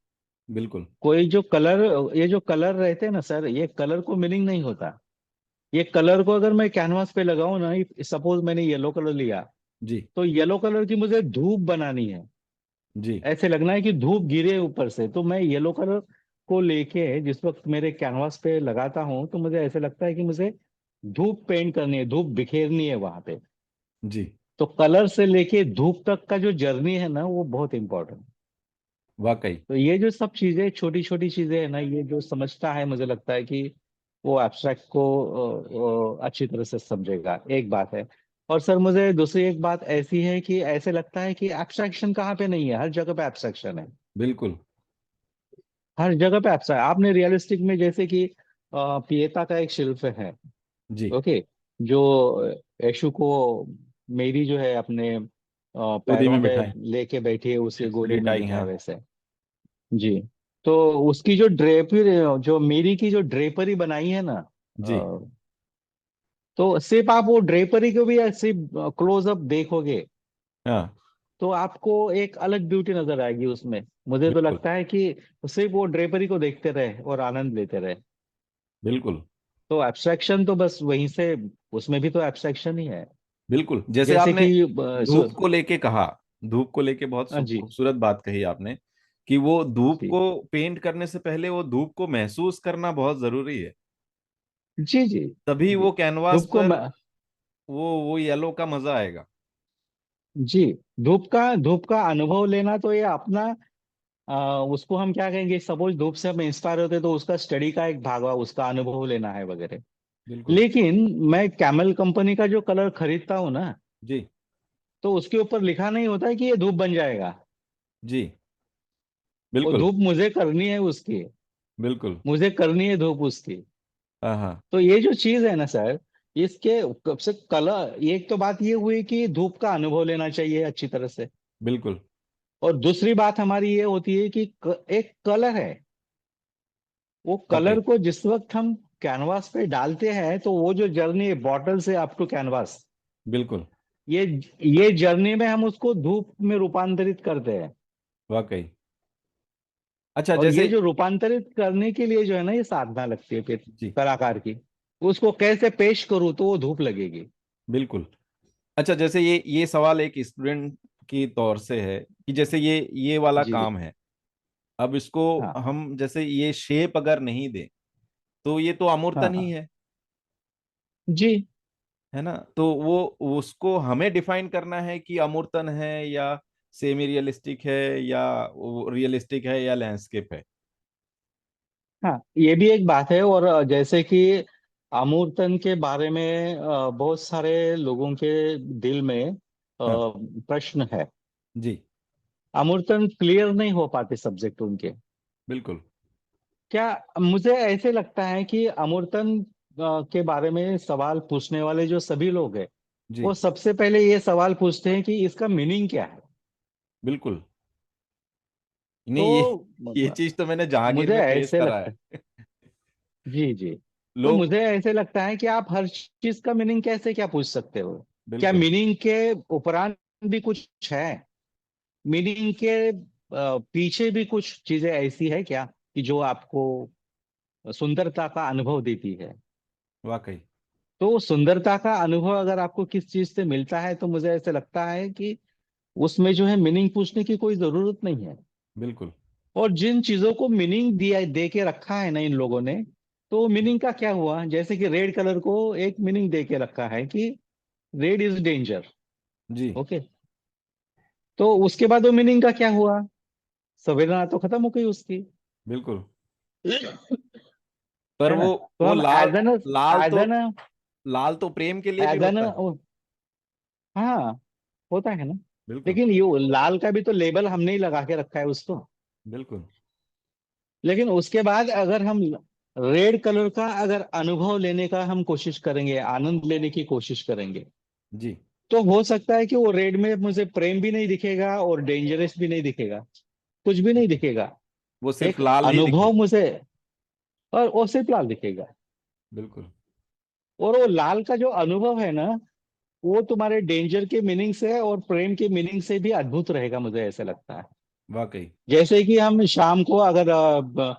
बिल्कुल। कोई जो कलर, ये जो कलर रहते हैं ना सर, ये कलर को मीनिंग नहीं होता। ये कलर को अगर मैं कैनवास पे लगाऊं ना, सपोज मैंने येलो कलर लिया, जी। तो येलो कलर की मुझे धूप बनानी है। जी। ऐसे लगना है कि धूप गिरे ऊपर से, तो मैं येलो कलर को लेके जिस वक्त मेरे कैनवास पे लगाता हूँ, तो मुझे ऐसे लगता है कि मुझे धूप पेंट करनी है, धूप बिखेरनी है वहां पे। जी। तो कलर से लेके धूप तक का जो जर्नी है ना, वो बहुत इंपॉर्टेंट। वाकई। तो ये जो सब चीजें, छोटी छोटी चीजें है ना, ये जो समझता है, मुझे लगता है कि वो एब्स्ट्रैक्ट को अच्छी तरह से समझेगा। एक बात है। और सर मुझे दूसरी एक बात ऐसी है कि ऐसे लगता है कि एब्स्ट्रैक्शन कहाँ पे नहीं है, हर जगह पे एब्स्ट्रैक्शन है। बिल्कुल। हर जगह पे एब्स्ट्रैक्ट, आपने रियलिस्टिक में जैसे कि पिएता का एक शिल्प है, जी। ओके, जो यीशु को मेरी जो है अपने गोदी पैरों में में बिठाई, लेके बैठी है, उसके गोदी में लेटाई बिठा हैं। है वैसे। जी। तो उसकी जो ड्रेपरी, जो मेरी की जो ड्रेपरी बनाई है ना, जी। तो सिर्फ आप वो ड्रेपरी को भी सिर्फ क्लोज अप देखोगे, हाँ। तो आपको एक अलग ब्यूटी नजर आएगी उसमें। मुझे तो बिल्कुल। लगता है कि सिर्फ वो ड्रेपरी को देखते रहे और आनंद लेते रहे। बिल्कुल। तो एब्स्ट्रैक्शन तो बस वहीं से, उसमें भी तो एब्स्ट्रैक्शन ही है। बिल्कुल, जैसे जैसे आपने कि धूप को लेके कहा, धूप को लेके बहुत जी खूबसूरत बात कही आपने, कि वो धूप जी को पेंट करने से पहले वो धूप को महसूस करना बहुत जरूरी है। जी जी तभी जी। वो कैनवास धूप को पर वो येलो का मजा आएगा। जी, धूप का अनुभव लेना तो ये अपना, उसको हम क्या कहेंगे, सपोज धूप से हम इंस्पायर होते तो उसका स्टडी का एक भाग हुआ, उसका अनुभव लेना है वगैरह। बिल्कुल। लेकिन मैं कैमल कंपनी का जो कलर खरीदता हूँ ना, जी। तो उसके ऊपर लिखा नहीं होता है कि ये धूप बन जाएगा। जी। वो बिल्कुल। धूप मुझे करनी है उसकी, बिल्कुल। मुझे करनी है धूप उसकी। हाँ हाँ। तो ये जो चीज है ना सर, इसके कब से कलर, एक तो बात ये हुई कि धूप का अनुभव लेना चाहिए अच्छी तरह से। बिल्कुल। और दूसरी बात हमारी ये होती है कि एक कलर है, वो वाकई। कलर को जिस वक्त हम कैनवास पे डालते हैं, तो वो जो जर्नी है बॉटल से अप टू कैनवास, बिल्कुल। ये ये जर्नी में हम उसको धूप में रूपांतरित करते हैं। वाकई। अच्छा, और ये जैसे। जो रूपांतरित करने के लिए जो है ना, ये साधना लगती है फिर जी। कलाकार की, उसको कैसे पेश करूं तो वो धूप लगेगी। बिल्कुल। अच्छा, जैसे ये सवाल एक स्टूडेंट की तौर से है कि जैसे ये वाला जी जी। काम है, अब इसको हाँ हम जैसे ये शेप अगर नहीं दें तो ये तो हाँ अमूर्तन ही हाँ। है जी है ना? तो वो उसको हमें डिफाइन करना है कि अमूर्तन है या सेमी रियलिस्टिक है या रियलिस्टिक है या लैंडस्केप है। हाँ, ये भी एक बात है। और जैसे कि अमूर्तन के बारे में बहुत सारे लोगों के दिल में हाँ। प्रश्न है। जी। अमूर्तन क्लियर नहीं हो पाते सब्जेक्ट उनके। बिल्कुल। क्या, मुझे ऐसे लगता है कि अमूर्तन के बारे में सवाल पूछने वाले जो सभी लोग हैं, जी। वो सबसे पहले ये सवाल पूछते हैं कि इसका मीनिंग क्या है। बिल्कुल। नहीं, तो ये चीज तो मैंने जहांगीर मुझे में फेस ऐसे करा लगता है, है। जी जी, तो लोग, मुझे ऐसे लगता है कि आप हर चीज का मीनिंग कैसे क्या पूछ सकते हो? क्या बिल्कुल। मीनिंग के उपरांत भी कुछ है? मीनिंग के पीछे भी कुछ चीजें ऐसी है क्या कि जो आपको सुंदरता का अनुभव देती है? वाकई। तो सुंदरता का अनुभव अगर आपको किस चीज से मिलता है, तो मुझे ऐसे लगता है कि उसमें जो है मीनिंग पूछने की कोई जरूरत नहीं है। बिल्कुल। और जिन चीजों को मीनिंग दिया दे के रखा है ना इन लोगों ने, तो मीनिंग का क्या हुआ? जैसे कि रेड कलर को एक मीनिंग दे के रखा है कि रेड इज डेंजर। जी। ओके, तो उसके बाद वो मीनिंग का क्या हुआ? संवेदना तो खत्म हो गई उसकी। बिल्कुल। पर है ना? तो वो हम लाल, एज एन लाल एज तो, एन लाल तो प्रेम के लिए भी एज एन होता है। हाँ, होता है ना। बिल्कुल। लेकिन ये लाल का भी तो लेबल हमने ही लगा के रखा है उसको। बिल्कुल। लेकिन उसके बाद अगर हम रेड कलर का अगर अनुभव लेने का हम कोशिश करेंगे, आनंद लेने की कोशिश करेंगे, जी। तो हो सकता है कि वो रेड में मुझे प्रेम भी नहीं दिखेगा और डेंजरस भी नहीं दिखेगा, कुछ भी नहीं दिखेगा। वो सिर्फ एक लाल ही अनुभव दिखेगा। मुझे, और वो सिर्फ लाल दिखेगा। बिल्कुल। और वो लाल का जो अनुभव है ना, वो तुम्हारे डेंजर के मीनिंग से और प्रेम के मीनिंग से भी अद्भुत रहेगा, मुझे ऐसा लगता है। वाकई। जैसे कि हम शाम को अगर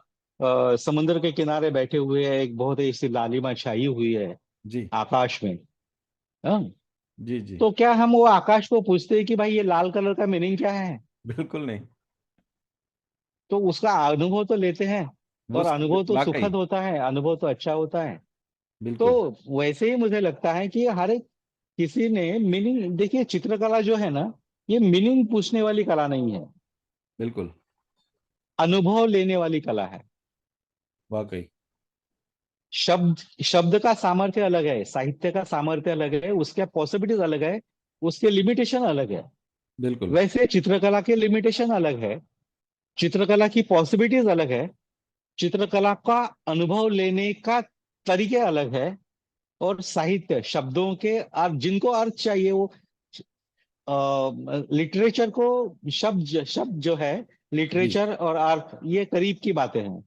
समुद्र के किनारे बैठे हुए हैं, एक बहुत ही ऐसी लालिमा छाई हुई है जी। आकाश में, हाँ, जी। जी। तो क्या हम वो आकाश को पूछते हैं कि भाई ये लाल कलर का मीनिंग क्या है? बिल्कुल नहीं। तो उसका अनुभव तो लेते हैं, वो और अनुभव तो वाकई। सुखद होता है, अनुभव तो अच्छा होता है। तो बिल्कुल। वैसे ही मुझे लगता है कि हर एक किसी ने मीनिंग, देखिए चित्रकला जो है ना, ये मीनिंग पूछने वाली कला नहीं है, बिल्कुल। अनुभव लेने वाली कला है। वाकई। शब्द शब्द का सामर्थ्य अलग है, साहित्य का सामर्थ्य अलग है, उसके पॉसिबिलिटीज अलग है, उसके लिमिटेशन अलग है। बिल्कुल। वैसे चित्रकला के लिमिटेशन अलग है, चित्रकला की पॉसिबिलिटीज अलग है, चित्रकला का अनुभव लेने का तरीके अलग है। और साहित्य शब्दों के अर्थ, जिनको अर्थ चाहिए वो, लिटरेचर को, शब्द शब्द जो है, जी। लिटरेचर और अर्थ ये करीब की बातें हैं। और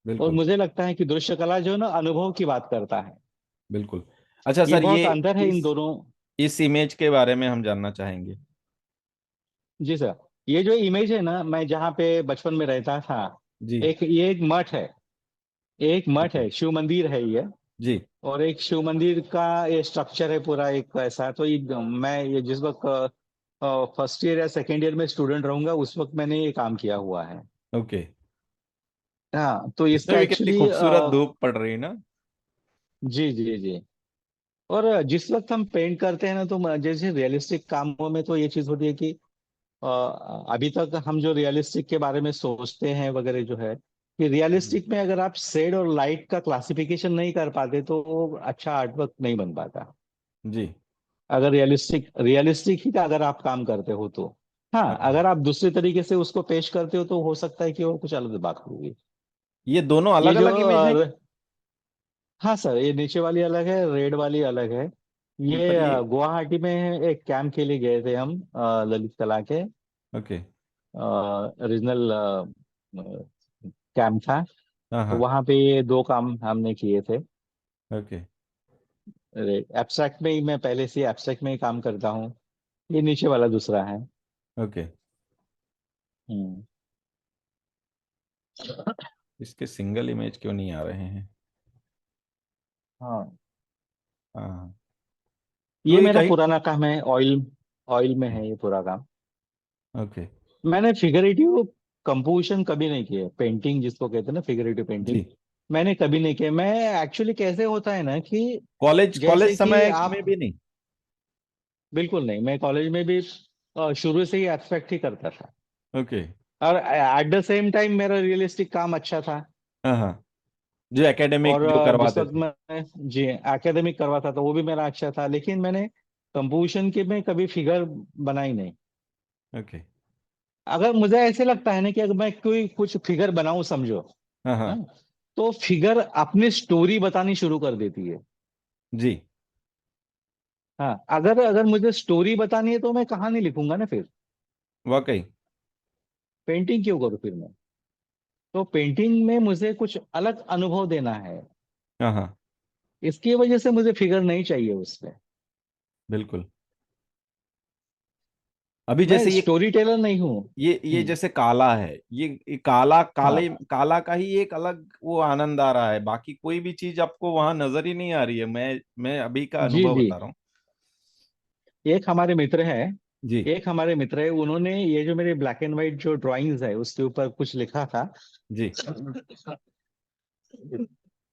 बिल्कुल। मुझे लगता है कि दृश्य कला जो है ना, अनुभव की बात करता है। बिल्कुल। अच्छा ये सर, बहुत ये अंतर है इन इस दोनों। इस इमेज के बारे में हम जानना चाहेंगे। जी सर, ये जो इमेज है ना, मैं जहाँ पे बचपन में रहता था, जी। ये एक मठ है, एक मठ ओके। है, शिव मंदिर है ये। जी। और एक शिव मंदिर का ये स्ट्रक्चर है पूरा एक ऐसा। तो मैं ये जिस वक्त फर्स्ट ईयर या सेकेंड ईयर में स्टूडेंट रहूंगा, उस वक्त मैंने ये काम किया हुआ है। ओके। हाँ, तो इसमें इसका भी कितनी एक्चुअली, खूबसूरत धूप पड़ रही है ना। जी जी जी। और जिस वक्त हम पेंट करते हैं ना, तो जैसे रियलिस्टिक कामों में तो ये चीज होती है कि अ, अभी तक हम जो रियलिस्टिक के बारे में सोचते हैं वगैरह जो है, कि जी। रियलिस्टिक में अगर आप शेड और लाइट का क्लासिफिकेशन नहीं कर पाते, तो वो अच्छा आर्टवर्क नहीं बन पाता। जी। अगर रियलिस्टिक रियलिस्टिक ही का अगर आप काम करते हो तो, हाँ, हाँ। अगर आप दूसरे तरीके से उसको पेश करते हो, तो हो सकता है कि वो कुछ अलग बात होगी। ये दोनों ये अलग जो अलग इमेज है। हाँ सर, ये नीचे वाली अलग है, रेड वाली अलग है। ये पर ये, गुवाहाटी में एक कैंप के लिए गए थे हम, ललित कला के ओके। रीजनल कैंप था। हाँ तो हाँ। वहां पे ये दो काम हमने किए थे। ओके। एब्स्ट्रैक्ट में ही, मैं पहले से एब्स्ट्रैक्ट में ही काम करता हूँ। ये नीचे वाला दूसरा है। ओके। हम्म। इसके सिंगल इमेज क्यों नहीं आ रहे हैं? हाँ, हाँ। तो ये ये मेरा कहीं, पुराना काम है, ऑयल ऑयल में है ये पूरा काम। ओके। मैंने फिगरेटिव कंपोजिशन कभी नहीं किया, पेंटिंग जिसको कहते हैं ना, फिगरेटिव पेंटिंग, जी। मैंने कभी नहीं किया। मैं एक्चुअली कैसे होता है ना कि कॉलेज जैसे कॉलेज कि समय आप, में भी नहीं? बिल्कुल नहीं, मैं कॉलेज में भी शुरू से ही एब्स्ट्रैक्ट ही करता था। ओके। और एट द सेम टाइम मेरा रियलिस्टिक काम अच्छा था। हाँ हाँ। जो एकेडमिक और जो जिस करवाते वक्त थे। मैं, जी, एकेडमिक करवाता था, वो भी मेरा अच्छा था, लेकिन मैंने कंपोजिशन के में कभी फिगर बनाई नहीं। ओके। अगर मुझे ऐसे लगता है ना कि अगर मैं कोई कुछ फिगर बनाऊं, समझो, हाँ हाँ। हाँ, तो फिगर अपनी स्टोरी बतानी शुरू कर देती है। जी। हाँ, अगर अगर मुझे स्टोरी बतानी है, तो मैं कहानी लिखूंगा ना फिर। वाकई। पेंटिंग क्यों करूँ फिर मैं? तो पेंटिंग में मुझे कुछ अलग अनुभव देना है, हाँ हाँ। इसकी वजह से मुझे फिगर नहीं चाहिए उसमें। बिल्कुल। अभी मैं जैसे ये स्टोरी टेलर नहीं हूँ। ये हम्म। जैसे काला है, ये काला, काले हाँ। काला का ही एक अलग वो आनंद आ रहा है, बाकी कोई भी चीज आपको वहां नजर ही नहीं आ रही है। मैं अभी का जी अनुभव जी। बता रहा हूँ। एक हमारे मित्र है, जी उन्होंने ये जो मेरे ब्लैक एंड व्हाइट जो ड्राइंग्स है उसके ऊपर कुछ लिखा था। जी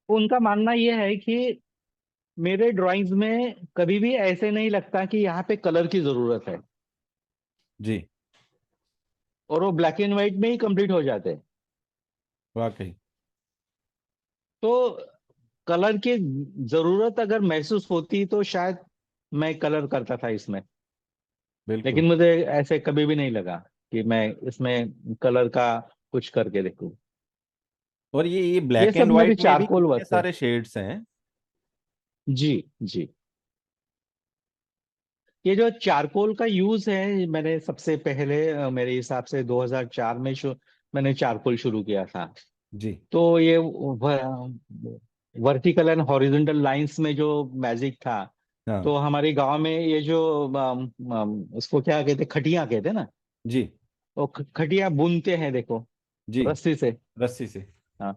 उनका मानना यह है कि मेरे ड्राइंग्स में कभी भी ऐसे नहीं लगता कि यहाँ पे कलर की जरूरत है, जी। और वो ब्लैक एंड व्हाइट में ही कंप्लीट हो जाते हैं। वाकई। तो कलर की जरूरत अगर महसूस होती तो शायद मैं कलर करता था इसमें, लेकिन बिल्कुल। मुझे ऐसे कभी भी नहीं लगा कि मैं इसमें कलर का कुछ करके देखूं। और ये ये ब्लैक सब एंड मेरे व्हाइट में भी चारकोल कितने वर्क है। सारे शेड्स हैं। जी जी। ये जो चारकोल का यूज है, मैंने सबसे पहले मेरे हिसाब से 2004 में मैंने चारकोल शुरू किया था। जी। तो ये वर्टिकल एंड हॉरिजॉन्टल लाइंस में जो मैजिक था, हाँ। तो हमारे गांव में ये जो उसको क्या कहते, खटिया कहते हैं ना, जी। वो खटिया बुनते हैं देखो, जी। रस्सी से। रस्सी से। हाँ।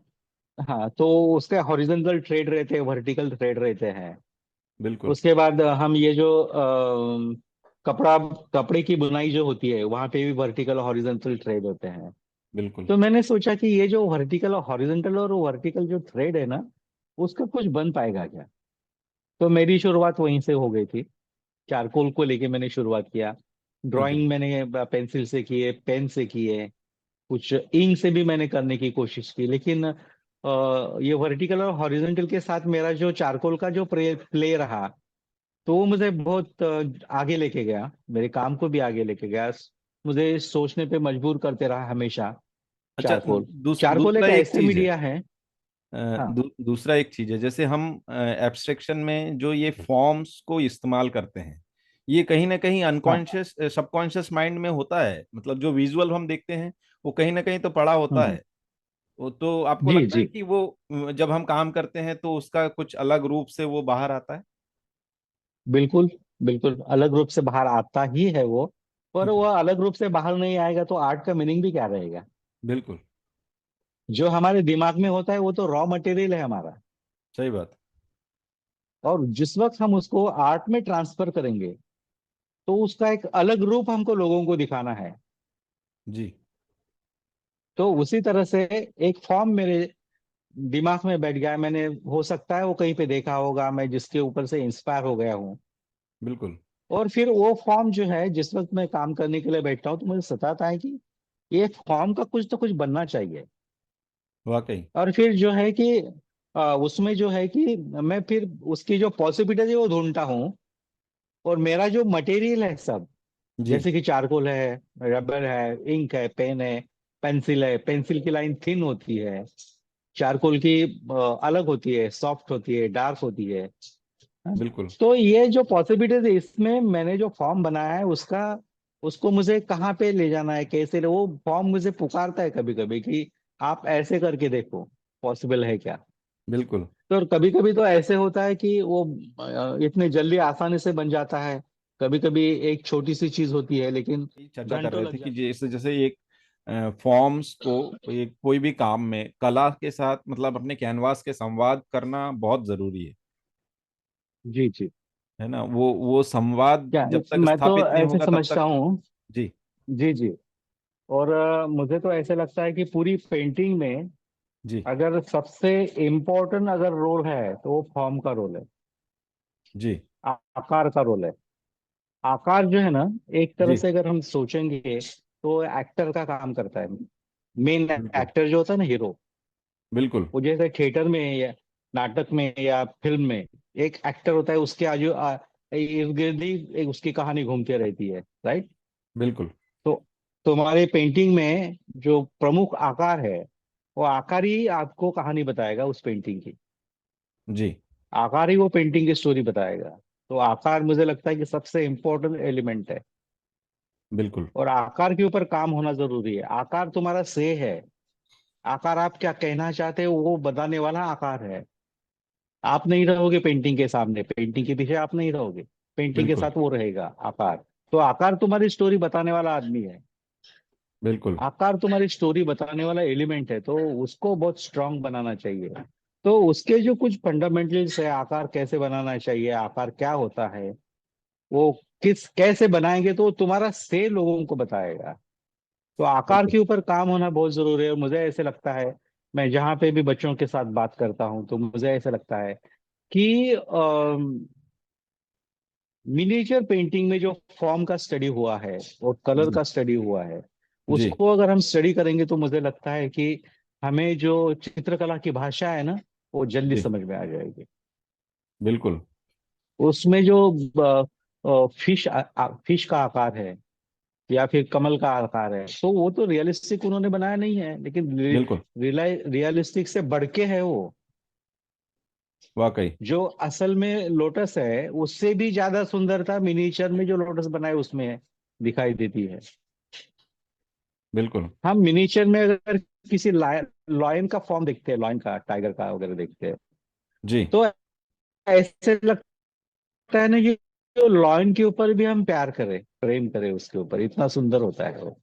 हाँ, तो उसके हॉरिजॉन्टल थ्रेड रहते हैं, वर्टिकल थ्रेड रहते हैं। बिल्कुल। उसके बाद हम ये जो कपड़ा कपड़े की बुनाई जो होती है वहां पे भी वर्टिकल हॉरिजॉन्टल थ्रेड होते हैं। बिल्कुल। तो मैंने सोचा कि ये जो वर्टिकल हॉरिजॉन्टल और वर्टिकल जो थ्रेड है ना, उसका कुछ बन पाएगा क्या? तो मेरी शुरुआत वहीं से हो गई थी। चारकोल को लेके मैंने शुरुआत किया। जी। ड्राइंग मैंने पेंसिल से की है, पेन से की है, कुछ इंक से भी मैंने करने की कोशिश की, लेकिन ये वर्टिकल और हॉरिजॉन्टल के साथ मेरा जो चारकोल का जो प्ले रहा, तो वो मुझे बहुत आगे लेके गया, मेरे काम को भी आगे लेके गया। मुझे सोचने पे मजबूर करते रहा हमेशा। अच्छा, चारकोल चारकोल दूसरा एक एक ऐसे चीज है। मीडिया है। हाँ। दूसरा एक चीज है, जैसे हम एब्स्ट्रैक्शन में जो ये फॉर्म्स को इस्तेमाल करते हैं, ये कहीं ना कहीं हाँ। अनकॉन्शियस सबकॉन्शियस माइंड में होता है। मतलब जो विजुअल हम देखते हैं वो कहीं ना कहीं तो पड़ा होता हम्म। है। वो तो आपको जी लगता है जी। कि वो जब हम काम करते हैं तो उसका कुछ अलग रूप से वो बाहर आता है। बिल्कुल बिल्कुल अलग रूप से बाहर आता ही है वो। पर वो जी। अलग रूप से बाहर नहीं आएगा तो आर्ट का मीनिंग भी क्या रहेगा? बिल्कुल। जो हमारे दिमाग में होता है वो तो रॉ मटेरियल है हमारा। सही बात। और जिस वक्त हम उसको आर्ट में ट्रांसफर करेंगे, तो उसका एक अलग रूप हमको लोगों को दिखाना है। जी। तो उसी तरह से एक फॉर्म मेरे दिमाग में बैठ गया है। मैंने, हो सकता है वो कहीं पे देखा होगा, मैं जिसके ऊपर से इंस्पायर हो गया हूँ। बिल्कुल। और फिर वो फॉर्म जो है, जिस वक्त मैं काम करने के लिए बैठता हूँ तो मुझे सताता है कि ये फॉर्म का कुछ तो कुछ बनना चाहिए। वाकई। और फिर जो है कि उसमें जो है कि मैं फिर उसकी जो पॉसिबिलिटी है वो ढूंढता हूँ। और मेरा जो मटेरियल है सब, जी। जैसे कि चारकोल है, रबर है, इंक है, पेन है, पेंसिल है। पेंसिल की लाइन थिन होती है, चारकोल की अलग होती है, सॉफ्ट होती है, डार्क होती है। हाँ? बिल्कुल। तो ये जो पॉसिबिलिटीज है इसमें, मैंने जो फॉर्म बनाया है उसका, उसको मुझे कहाँ पे ले जाना है, कैसे वो फॉर्म मुझे पुकारता है कभी कभी कि आप ऐसे करके देखो, पॉसिबल है क्या? बिल्कुल। तो कभी कभी तो ऐसे होता है कि वो इतने जल्दी आसानी से बन जाता है। कभी कभी एक छोटी सी चीज होती है लेकिन यही चर्चा कर घंटों रहे लग थे कि जाते जैसे जैसे एक फॉर्म्स को, एक कोई भी काम में कला के साथ मतलब अपने कैनवास के संवाद करना बहुत जरूरी हैं। जी जी। है ना। वो संवाद क्या जब तक मैं तो स्थापित नहीं ऐसे होगा तब समझता तक। हूँ। जी। जी जी। और मुझे तो ऐसे लगता है कि पूरी पेंटिंग में जी। अगर सबसे इम्पोर्टेंट अगर रोल है तो वो फॉर्म का रोल है, जी। आकार का रोल है। आकार जो है ना, एक तरह जी। से अगर हम सोचेंगे तो एक्टर का काम करता है। मेन बिल्कुल। एक्टर जो होता है ना, हीरो, बिल्कुल। वो जैसे थिएटर में या नाटक में या फिल्म में एक एक्टर होता है, उसके आजू इर्द गिर्द ही एक उसकी कहानी घूमती रहती है, राइट? बिल्कुल। तो तुम्हारे पेंटिंग में जो प्रमुख आकार है, वो आकार ही आपको कहानी बताएगा उस पेंटिंग की। जी। आकार ही वो पेंटिंग की स्टोरी बताएगा। तो आकार मुझे लगता है कि सबसे इम्पोर्टेंट एलिमेंट है। बिल्कुल। और आकार के ऊपर काम होना जरूरी है। आकार तुम्हारा से है, आकार आप क्या कहना चाहते हो वो बताने वाला आकार है। आप नहीं रहोगे पेंटिंग के सामने, पेंटिंग के पीछे आप नहीं रहोगे, पेंटिंग के बिल्कुल। साथ वो रहेगा आकार। तो आकार तुम्हारी स्टोरी बताने वाला आदमी है, बिल्कुल। आकार तुम्हारी स्टोरी बताने वाला एलिमेंट है, तो उसको बहुत स्ट्रांग बनाना चाहिए। तो उसके जो कुछ फंडामेंटल्स है, आकार कैसे बनाना चाहिए, आकार क्या होता है, वो किस कैसे बनाएंगे, तो तुम्हारा से लोगों को बताएगा। तो आकार बिल्कुल। के ऊपर काम होना बहुत जरूरी है। और मुझे ऐसे लगता है, मैं जहाँ पे भी बच्चों के साथ बात करता हूँ तो मुझे ऐसा लगता है कि मिनिएचर पेंटिंग में जो फॉर्म का स्टडी हुआ है और कलर जी। का स्टडी हुआ है, जी। उसको अगर हम स्टडी करेंगे तो मुझे लगता है कि हमें जो चित्रकला की भाषा है ना, वो जल्दी जी। समझ में आ जाएगी। बिल्कुल। उसमें जो फिश का आकार है या फिर कमल का आकार है, तो वो तो रियलिस्टिक उन्होंने बनाया नहीं है, लेकिन बिल्कुल। रियलिस्टिक से बढ़ के है वो। वाकई। जो असल में लोटस है उससे भी ज्यादा सुंदरता मिनिएचर में जो लोटस बनाए उसमें दिखाई देती है। बिल्कुल। हम मिनिएचर में अगर किसी लॉयन का फॉर्म देखते हैं, लॉयन का, टाइगर का वगैरह देखते हैं, जी। तो ऐसे लगता है ना कि जो लॉयन के ऊपर भी हम प्यार करें, प्रेम करें उसके ऊपर, इतना सुंदर होता है वो।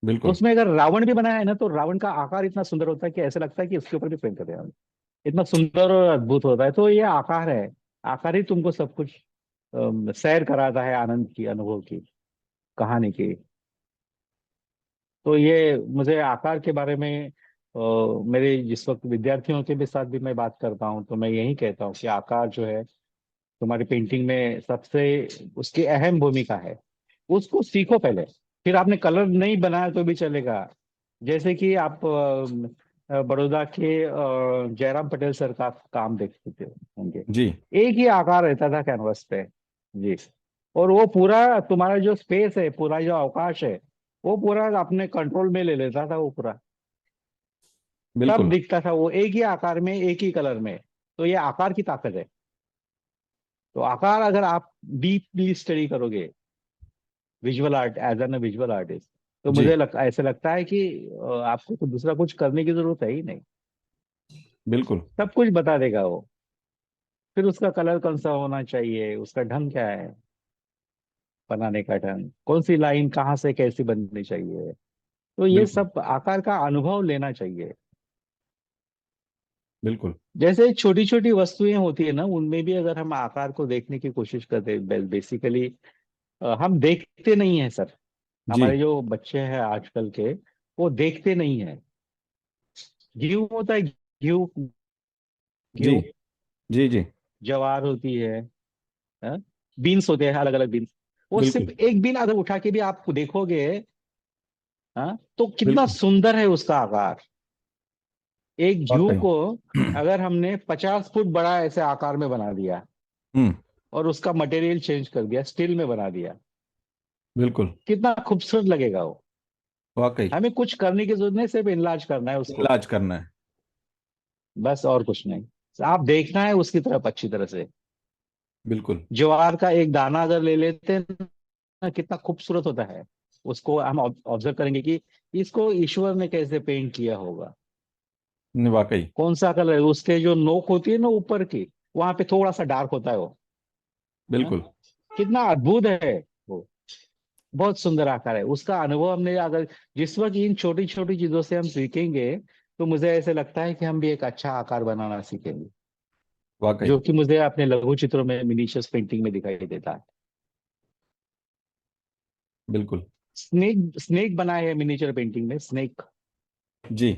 बिल्कुल। उसमें अगर रावण भी बनाया है ना, तो रावण का आकार इतना सुंदर होता है कि ऐसा लगता है कि इसके ऊपर भी प्रेम करें हम। इतना सुंदर और अद्भुत होता है। तो ये आकार है, आकार ही तुमको सब कुछ सैर कराता है, आनंद की, अनुभव की, कहानी की। तो ये मुझे आकार के बारे में मेरे जिस वक्त विद्यार्थियों के भी साथ भी मैं बात करता हूँ तो मैं यही कहता हूँ कि आकार जो है तुम्हारी पेंटिंग में सबसे, उसकी अहम भूमिका है। उसको सीखो पहले, फिर आपने कलर नहीं बनाया तो भी चलेगा। जैसे कि आप बड़ौदा के जयराम पटेल सर का काम देखते होंगे, जी। एक ही आकार रहता था कैनवस पे। जी। और वो पूरा तुम्हारा जो स्पेस है, पूरा जो अवकाश है, वो पूरा अपने कंट्रोल में ले लेता था वो पूरा। सब बिल्कुल। दिखता था वो एक ही आकार में, एक ही कलर में। तो ये आकार की ताकत है। तो आकार अगर आप डीपली स्टडी करोगे, visual art, as an visual artist, तो जी। ऐसे लगता है कि आपको तो दूसरा कुछ करने की जरूरत है ही नहीं। बिल्कुल। सब कुछ बता देगा वो। फिर उसका कलर कौन सा होना चाहिए, उसका ढंग क्या है, बनाने का ढंग, कौन सी लाइन कहाँ से कैसी बननी चाहिए, तो ये बिल्कुल। सब आकार का अनुभव लेना चाहिए। बिल्कुल। जैसे छोटी छोटी वस्तुएं होती है ना, उनमें भी अगर हम आकार को देखने की कोशिश करते हैं, बेसिकली हम देखते नहीं है सर। जी। हमारे जो बच्चे हैं आजकल के, वो देखते नहीं है। गेहूं होता है, गेहूं, जी। गेहूं, जी। जी। ज्वार होती है, बीन्स होते हैं, अलग अलग बीन्स। वो सिर्फ बिल्कुल। एक बीन अगर उठा के भी आप देखोगे, तो कितना बिल्कुल। सुंदर है उसका आकार। एक जू वाकई। को अगर हमने 50 फुट बड़ा ऐसे आकार में बना दिया हम्म। और उसका मटेरियल चेंज कर दिया, स्टील में बना दिया, बिल्कुल। कितना खूबसूरत लगेगा वो। वाकई। हमें कुछ करने की जरूरत नहीं, सिर्फ इनलाज करना है उसको, इलाज करना है। बस और कुछ नहीं। आप देखना है उसकी तरफ अच्छी तरह से। बिल्कुल। ज्वार का एक दाना अगर ले लेते हैं ना, कितना खूबसूरत होता है। उसको हम ऑब्जर्व करेंगे कि इसको ईश्वर ने कैसे पेंट किया होगा, वाकई। कौन सा कलर, उसके जो नोक होती है ना ऊपर की, वहां पे थोड़ा सा डार्क होता है वो। हाँ? बिल्कुल। कितना अद्भुत है वो। बहुत सुंदर आकार है उसका। अनुभव हमने अगर जिस वक्त इन छोटी छोटी चीजों से हम सीखेंगे, तो मुझे ऐसे लगता है कि हम भी एक अच्छा आकार बनाना सीखेंगे, वाकई। जो कि मुझे अपने लघु चित्रों में, मिनिशियस पेंटिंग में दिखाई देता है। बिल्कुल। स्नेक, स्नेक बनाए हैं मिनिएचर पेंटिंग में, स्नेक। जी।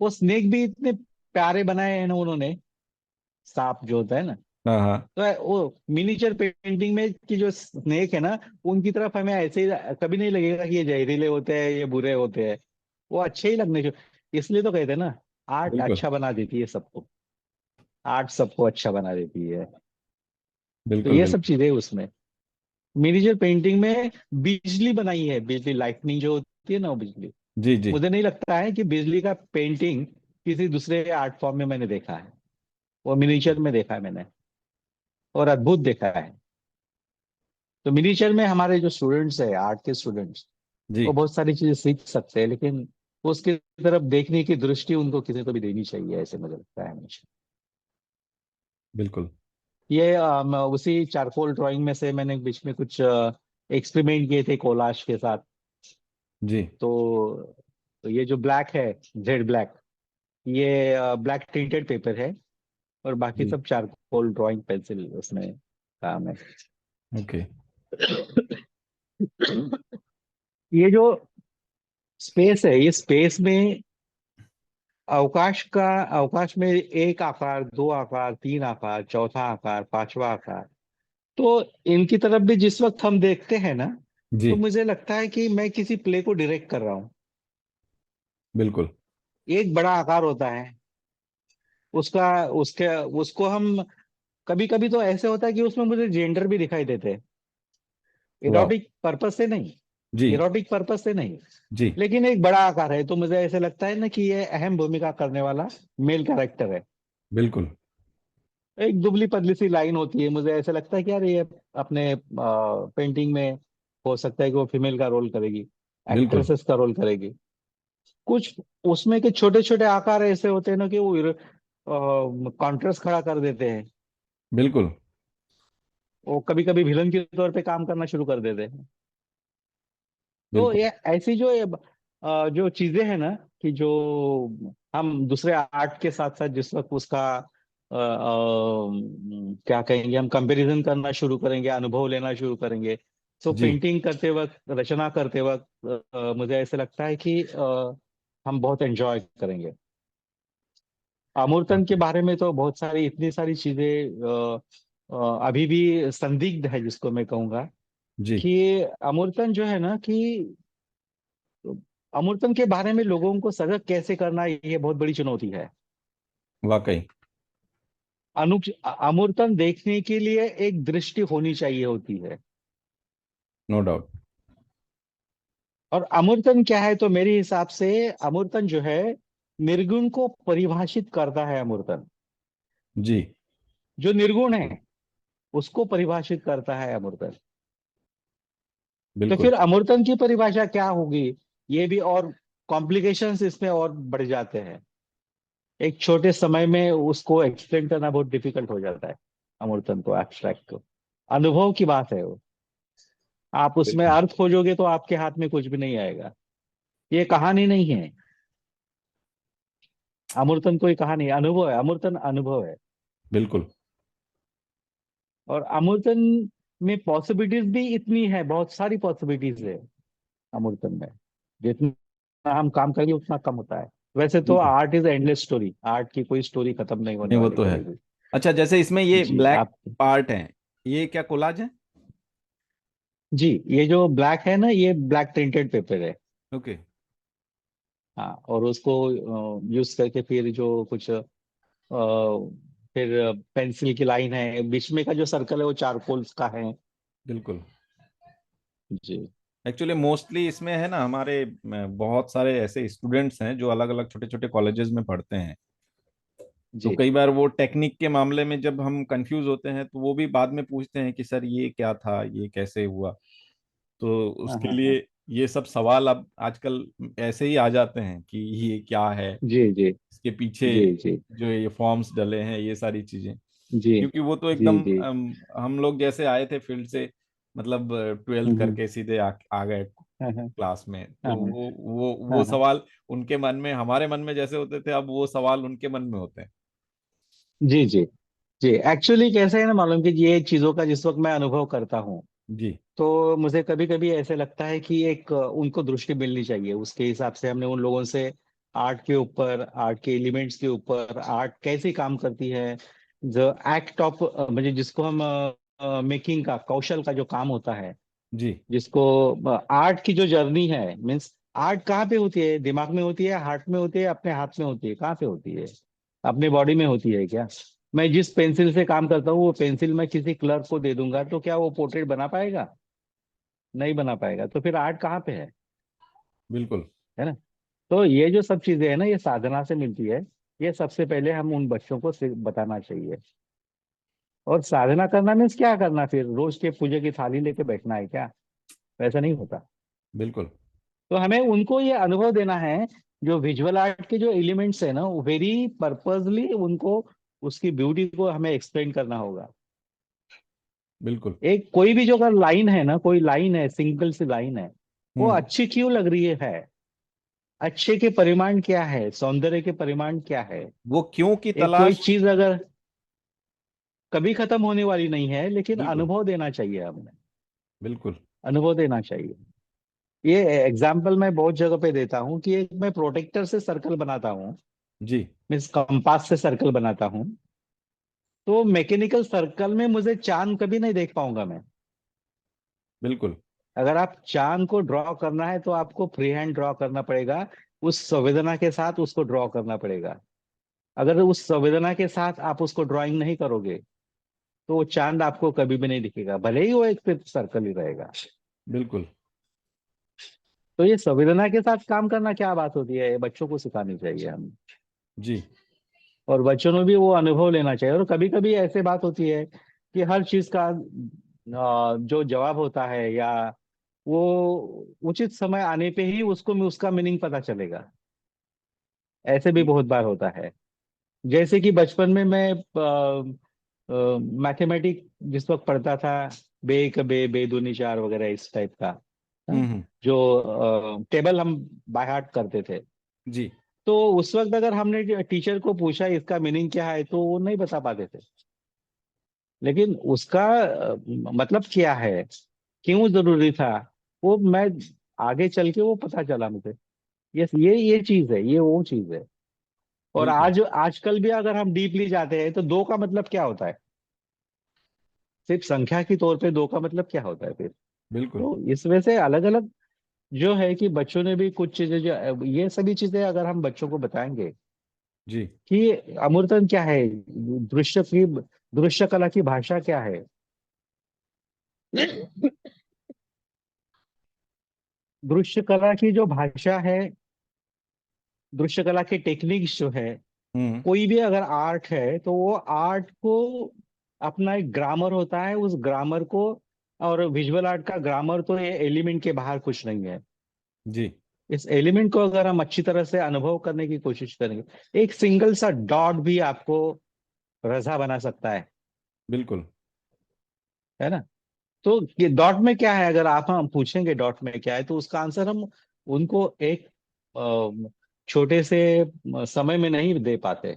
वो स्नेक भी इतने प्यारे बनाए हैं ना उन्होंने, सांप जो होता है ना। हाँ, हाँ। तो वो मिनिएचर पेंटिंग में की जो स्नेक है ना, उनकी तरफ हमें ऐसे ही कभी नहीं लगेगा कि ये जहरीले होते हैं, ये बुरे होते हैं। वो अच्छे ही लगने चाहिए। इसलिए तो कहते हैं ना, आर्ट बिल्कुल। अच्छा बना देती है सबको, आर्ट सबको अच्छा बना देती है। तो बिल्कुल। ये सब बिल्कुल। चीजें उसमें, मिनिएचर पेंटिंग में बिजली बनाई है, बिजली, लाइटनिंग जो होती है ना, वो बिजली। जी। जी। मुझे नहीं लगता है कि बिजली का पेंटिंग किसी दूसरे आर्ट फॉर्म में मैंने देखा है। वो मिनिएचर में देखा है मैंने, और अद्भुत देखा है। तो मिनिएचर में हमारे जो स्टूडेंट्स है, आर्ट के स्टूडेंट्स, जी। वो बहुत सारी चीजें सीख सकते हैं, लेकिन उसकी तरफ देखने की दृष्टि उनको किसी को भी देनी चाहिए, ऐसे मुझे लगता है हमेशा। बिल्कुल। ये उसी चारकोल ड्राइंग में से मैंने बीच में कुछ एक्सपेरिमेंट किए थे कोलाज के साथ। जी। तो ये जो ब्लैक है, जेड ब्लैक, ये ब्लैक टिंटेड पेपर है, और बाकी जी। सब चारकोल ड्राइंग पेंसिल उसमें काम है। ओके। ये जो स्पेस है, ये स्पेस में अवकाश में एक आकार, दो आकार, तीन आकार, चौथा आकार, पांचवा आकार, तो इनकी तरफ भी जिस वक्त हम देखते हैं ना, जी। तो मुझे लगता है कि मैं किसी प्ले को डायरेक्ट कर रहा हूँ। बिल्कुल। एक बड़ा आकार होता है, उसका उसके उसको हम, कभी कभी तो ऐसे होता है कि उसमें मुझे जेंडर भी दिखाई देते हैं, वाह। इरोटिक पर्पस से नहीं, जी। इरोटिक पर्पस से नहीं, जी। लेकिन एक बड़ा आकार है तो मुझे ऐसे लगता है ना कि ये अहम भूमिका करने वाला मेल कैरेक्टर है। बिल्कुल। एक दुबली पतली सी लाइन होती है, मुझे ऐसा लगता है कि यार ये अपने पेंटिंग में हो सकता है कि वो फीमेल का रोल करेगी, बिल्कुल। एक्ट्रेसेस का रोल करेगी। कुछ उसमें के छोटे छोटे आकार ऐसे होते हैं ना कि वो कॉन्ट्रास्ट खड़ा कर देते हैं, बिल्कुल। वो कभी कभी विलन के तौर पे काम करना शुरू कर देते हैं। तो बिल्कुल। ये ऐसी जो चीजें हैं ना, कि जो हम दूसरे आर्ट के साथ साथ जिस वक्त उसका क्या कहेंगे, हम कंपैरिजन करना शुरू करेंगे, अनुभव लेना शुरू करेंगे, तो जी। पेंटिंग करते वक्त, रचना करते वक्त मुझे ऐसे लगता है कि हम बहुत एंजॉय करेंगे। अमूर्तन के बारे में तो बहुत सारी, इतनी सारी चीजें अभी भी संदिग्ध है, जिसको मैं कहूँगा जी। कि अमूर्तन जो है ना, कि अमूर्तन के बारे में लोगों को सजग कैसे करना, ये बहुत बड़ी चुनौती है। वाकई। अनु अमूर्तन देखने के लिए एक दृष्टि होनी चाहिए होती है। No doubt. और अमूर्तन क्या है, तो मेरे हिसाब से अमूर्तन जो है, निर्गुण को परिभाषित करता है अमूर्तन। जी। जो निर्गुण है उसको परिभाषित करता है अमूर्तन। तो बिल्कुल। फिर अमूर्तन की परिभाषा क्या होगी, ये भी और कॉम्प्लिकेशंस इसमें और बढ़ जाते हैं। एक छोटे समय में उसको एक्सप्लेन करना बहुत डिफिकल्ट हो जाता है, अमूर्तन को, एब्स्ट्रैक्ट को। अनुभव की बात है वो, आप उसमें बिल्कुल। अर्थ खोजोगे तो आपके हाथ में कुछ भी नहीं आएगा। ये कहानी नहीं है, अमूर्तन कोई कहानी, अनुभव है, अमूर्तन अनुभव है। बिल्कुल। और अमूर्तन में पॉसिबिलिटीज भी इतनी है, बहुत सारी पॉसिबिलिटीज है अमूर्तन में। जितना हम काम करेंगे उतना कम होता है। वैसे तो बिल्कुल। Art is endless story, art की कोई स्टोरी खत्म नहीं होने नहीं, वो वाली तो है। कभी भी। अच्छा, जैसे इसमें ये जी ब्लैक आप, पार्ट है, ये क्या कोलाज है? जी ये जो ब्लैक है ना, ये ब्लैक प्रिंटेड पेपर है। ओके। हाँ, और उसको यूज करके फिर जो कुछ फिर पेंसिल की लाइन है, बीच में का जो सर्कल है वो चारकोल का है। बिल्कुल। जी एक्चुअली मोस्टली इसमें है ना, हमारे बहुत सारे ऐसे स्टूडेंट्स हैं जो अलग अलग छोटे छोटे कॉलेजेस में पढ़ते हैं। तो जी। कई बार वो टेक्निक के मामले में जब हम कंफ्यूज होते हैं तो वो भी बाद में पूछते हैं कि सर ये क्या था, ये कैसे हुआ। तो हाँ उसके हाँ हाँ। लिए ये सब सवाल अब आजकल ऐसे ही आ जाते हैं कि ये क्या है, जी जी इसके पीछे जी जी जो ये फॉर्म्स डले हैं, ये सारी चीजें। जी क्योंकि वो तो जी एकदम जी। हम लोग जैसे आए थे फील्ड से, मतलब ट्वेल्थ हम्म, करके सीधे आ गए हाँ हाँ क्लास में, तो हाँ हाँ वो हाँ हाँ। सवाल उनके मन में, हमारे मन में जैसे होते थे, अब वो सवाल उनके मन में होते हैं। जी जी जी। एक्चुअली कैसे है ना, मालूम कि ये चीजों का जिस वक्त मैं अनुभव करता हूँ, जी। तो मुझे कभी कभी ऐसे लगता है कि एक उनको दृष्टि मिलनी चाहिए, उसके हिसाब से हमने उन लोगों से आर्ट के ऊपर, आर्ट के एलिमेंट्स के ऊपर, आर्ट कैसे काम करती है, जो एक्ट ऑफ, म्हणजे जिसको हम मेकिंग का, कौशल का जो काम होता है, जी। जिसको आर्ट की जो जर्नी है, मीन्स आर्ट कहाँ पे होती है, दिमाग में होती है, हार्ट में होती है, अपने हाथ में होती है, कहाँ पे होती है, अपने बॉडी में होती है क्या? मैं जिस पेंसिल से काम करता हूँ, वो पेंसिल मैं किसी क्लर्क को दे दूंगा तो क्या वो पोर्ट्रेट बना पाएगा? नहीं बना पाएगा। तो फिर आर्ट कहाँ पे बिल्कुल। है ना? तो ये जो सब चीजें है ना, ये साधना से मिलती है। ये सबसे पहले हम उन बच्चों को बताना चाहिए। और साधना करना मीन्स क्या करना, फिर रोज के पूजे की थाली लेके बैठना है क्या? वैसा नहीं होता। बिल्कुल। तो हमें उनको ये अनुभव देना है, जो विजुअल आर्ट के जो एलिमेंट्स है ना, वो वेरी पर्पसली उनको, उसकी ब्यूटी को हमें एक्सप्लेन करना होगा। बिल्कुल। एक कोई भी जो अगर लाइन है ना, कोई लाइन है, सिंगल सी लाइन है, वो हम्म। अच्छी क्यों लग रही है? अच्छे के परिमाण क्या है, सौंदर्य के परिमाण क्या है? वो क्यों की एक कोई तलाश। चीज अगर कभी खत्म होने वाली नहीं है, लेकिन बिल्कुल। अनुभव देना चाहिए हमें, बिल्कुल। अनुभव देना चाहिए। ये एग्जाम्पल मैं बहुत जगह पे देता हूँ कि एक मैं प्रोटेक्टर से सर्कल बनाता हूँ, जी। मीन्स कंपास से सर्कल बनाता हूँ, तो मैकेनिकल सर्कल में मुझे चांद कभी नहीं देख पाऊंगा मैं। बिल्कुल। अगर आप चांद को ड्रॉ करना है तो आपको फ्री हैंड ड्रॉ करना पड़ेगा, उस संवेदना के साथ उसको ड्रॉ करना पड़ेगा। अगर उस संवेदना के साथ आप उसको ड्राइंग नहीं करोगे, तो वो चांद आपको कभी भी नहीं दिखेगा, भले ही वो एक सिर्फ सर्कल ही रहेगा। बिल्कुल। तो ये संवेदना के साथ काम करना क्या बात होती है, ये बच्चों को सिखानी चाहिए हमें। जी। और बच्चों ने भी वो अनुभव लेना चाहिए। और कभी कभी ऐसे बात होती है कि हर चीज का जो जवाब होता है, या वो उचित समय आने पे ही उसको उसका मीनिंग पता चलेगा। ऐसे भी बहुत बार होता है। जैसे कि बचपन में मैं मैथमेटिक जिस वक्त पढ़ता था, बे एक बे बे दूनी चार वगैरह इस टाइप का, हाँ, हम्म। जो टेबल हम बाय हार्ट करते थे, जी। तो उस वक्त अगर हमने टीचर को पूछा इसका मीनिंग क्या है, तो वो नहीं बता पाते थे। लेकिन उसका मतलब क्या है, क्यों जरूरी था, वो मैं आगे चल के वो पता चला मुझे। ये चीज है, ये वो चीज है। और बिल्कुल। आज आजकल भी अगर हम डीपली जाते हैं तो दो का मतलब क्या होता है, सिर्फ संख्या के तौर पे दो का मतलब क्या होता है फिर? बिल्कुल। तो इस वजह से अलग अलग जो है कि बच्चों ने भी कुछ चीजें, जो ये सभी चीजें अगर हम बच्चों को बताएंगे जी। कि अमूर्तन क्या है, दृश्य कला की भाषा क्या है, दृश्य कला की जो भाषा है, दृश्य कला के टेक्निक्स जो है, हम्म। कोई भी अगर आर्ट है तो वो आर्ट को अपना एक ग्रामर होता है, उस ग्रामर को, और विजुअल आर्ट का ग्रामर तो ये एलिमेंट के बाहर कुछ नहीं है। जी। इस एलिमेंट को अगर हम अच्छी तरह से अनुभव करने की कोशिश करेंगे, एक सिंगल सा डॉट भी आपको रजा बना सकता बिल्कुल। है ना? तो ये डॉट में क्या है, अगर आप हम पूछेंगे डॉट में क्या है, तो उसका आंसर हम उनको एक छोटे से समय में नहीं दे पाते।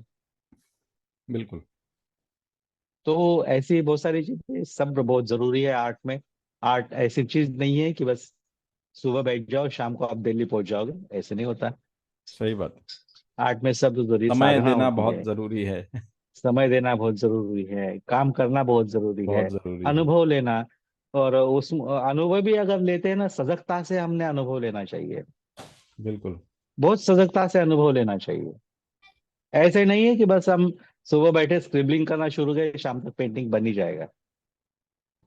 बिल्कुल। तो ऐसी बहुत सारी चीजें, सब्र बहुत जरूरी है आर्ट में। आर्ट ऐसी चीज नहीं है कि बस सुबह बैठ जाओ शाम को आप दिल्ली पहुंच जाओगे, ऐसे नहीं होता। सही बात। आर्ट में सब्र जरूरी, समय साधना देना होती बहुत है, जरूरी है। समय देना बहुत जरूरी है, काम करना बहुत जरूरी है, बहुत जरूरी है। अनुभव लेना। और उस अनुभव भी अगर लेते हैं ना, सजगता से हमने अनुभव लेना चाहिए, बिल्कुल। बहुत सजगता से अनुभव लेना चाहिए। ऐसे नहीं है कि बस हम सुबह बैठे स्क्रिबलिंग करना शुरू करें, शाम तक पेंटिंग बन ही जाएगा।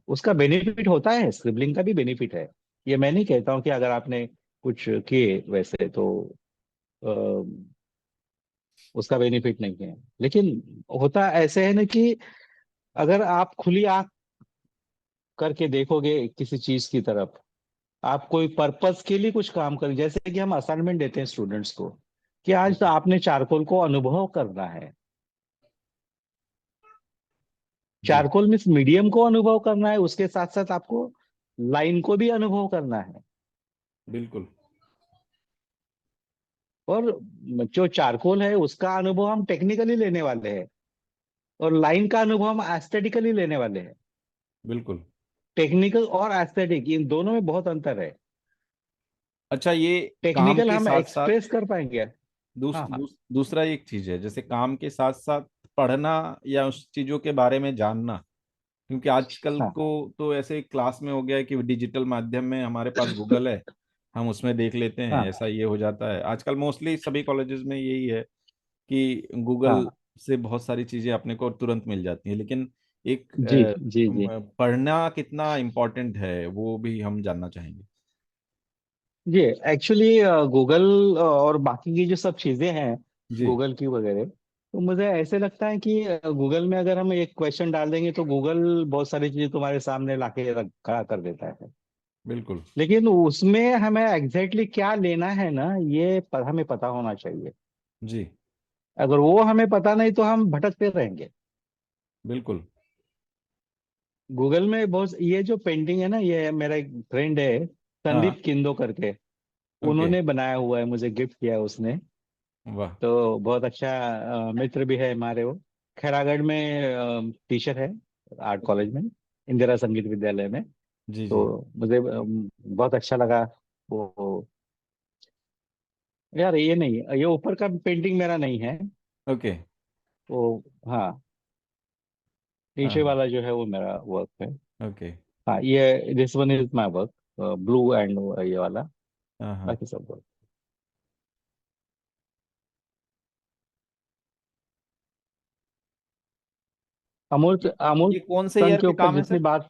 उसका बेनिफिट होता है, स्क्रिबलिंग का भी बेनिफिट है। ये मैं नहीं कहता हूँ कि अगर आपने कुछ किए वैसे तो अ, उसका बेनिफिट नहीं है, लेकिन होता ऐसे है ना कि अगर आप खुली आंख करके देखोगे किसी चीज की तरफ, आप कोई पर्पस के लिए कुछ काम करें, जैसे कि हम असाइनमेंट देते हैं स्टूडेंट्स को कि आज तो आपने चारकोल को अनुभव करना है। जी। चारकोल मीन्स मीडियम को अनुभव करना है, उसके साथ साथ आपको लाइन को भी अनुभव करना है। बिल्कुल। और जो चारकोल है उसका अनुभव हम टेक्निकली लेने वाले हैं, और लाइन का अनुभव हम एस्थेटिकली लेने वाले हैं। बिल्कुल। टेक्निकल और एस्थेटिक, इन दोनों में बहुत अंतर है। अच्छा, ये काम टेक्निकल के हम साथ साथ एक्सप्रेस कर पाएंगे। हाँ हाँ। दूसरा एक चीज है, जैसे काम के साथ साथ पढ़ना या उस चीजों के बारे में जानना। क्योंकि आजकल हाँ को तो ऐसे क्लास में हो गया है कि डिजिटल माध्यम में हमारे पास गूगल है, हम उसमें देख लेते हैं, हाँ ऐसा ये हो जाता है आजकल मोस्टली सभी कॉलेजेस में यही है कि गूगल हाँ। से बहुत सारी चीजें अपने को तुरंत मिल जाती हैं। लेकिन एक जी जी जी। पढ़ना कितना इम्पोर्टेंट है वो भी हम जानना चाहेंगे। जी, एक्चुअली गूगल और बाकी की जो सब चीजें हैं, जी। गूगल की वगैरह, तो मुझे ऐसे लगता है कि गूगल में अगर हम एक क्वेश्चन डाल देंगे तो गूगल बहुत सारी चीजें तुम्हारे सामने लाके खड़ा कर देता है। बिल्कुल। लेकिन उसमें हमें एग्जैक्टली क्या लेना है ना, ये हमें पता होना चाहिए। जी। अगर वो हमें पता नहीं तो हम भटकते रहेंगे। बिल्कुल। गूगल में बहुत, ये जो पेंटिंग है ना, ये मेरा एक फ्रेंड है हाँ। संदीप किंदो करके, ओके। उन्होंने बनाया हुआ है, मुझे गिफ्ट किया है उसने। वाह। तो बहुत अच्छा मित्र भी है हमारे वो। खैरागढ़ में टीचर है आर्ट कॉलेज में, इंदिरा संगीत विद्यालय में। जी जी। तो मुझे बहुत अच्छा लगा वो। यार ये नहीं, ये ऊपर का पेंटिंग मेरा नहीं है ओके। वो। हाँ, नीचे हाँ। वाला जो है वो मेरा वर्क है। ओके। हाँ, ये this one is my work, blue and ये वाला। हाँ हाँ। बाकी सब वर्क। अमूर्त, ये अमूर्त कौन से तंग ईयर के के ऊपर काम है जितनी सर? बात,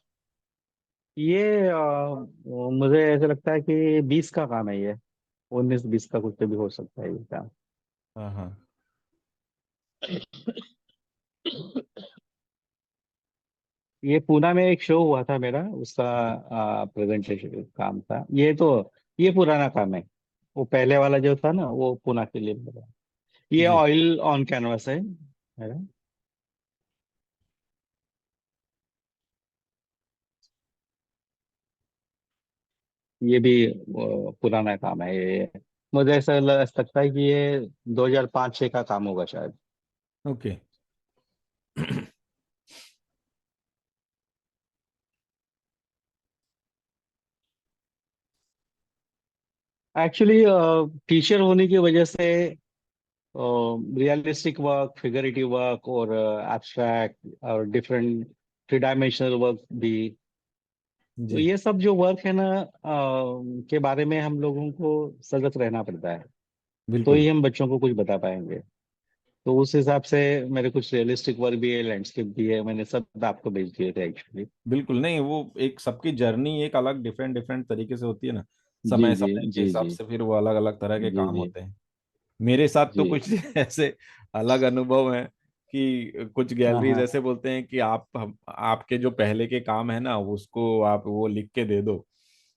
ये मुझे ऐसा लगता है कि 20 का काम है ये। 19-20 का कुछ भी हो सकता है ये काम। हाँ हाँ। ये पूना में एक शो हुआ था मेरा, उसका प्रेजेंटेशन काम था ये तो। ये पुराना काम है। वो पहले वाला जो था ना, वो पुना के लिए मेरा। ये जी। ऑयल ऑन कैनवस है मेरा। ये भी पुराना काम है ये। मुझे ऐसा लगता है कि ये 2005-6 का काम होगा शायद। ओके। एक्चुअली टीचर होने की वजह से रियलिस्टिक वर्क, फिगरेटिव वर्क और एब्स्ट्रैक्ट और डिफरेंट थ्री डायमेंशनल वर्क भी, तो जी। ये सब जो वर्क है ना, के बारे में हम लोगों को सजग रहना पड़ता है। तो बिल्कुल। ही हम बच्चों को कुछ बता पाएंगे। तो उस हिसाब से मेरे कुछ रियलिस्टिक वर्क भी है, लैंडस्केप भी है, मैंने सब आपको भेज दिए थे एक्चुअली। बिल्कुल नहीं, वो एक सबकी जर्नी एक अलग डिफरेंट डिफरेंट तरीके से होती है ना। जी समय जी समय के जी हिसाब जी से फिर वो अलग अलग तरह के जी काम जी होते हैं। मेरे साथ तो जी। कुछ ऐसे अलग अनुभव है कि कुछ हाँ गैलरीज हाँ। ऐसे बोलते हैं कि आपके जो पहले के काम है ना उसको आप वो लिख के दे दो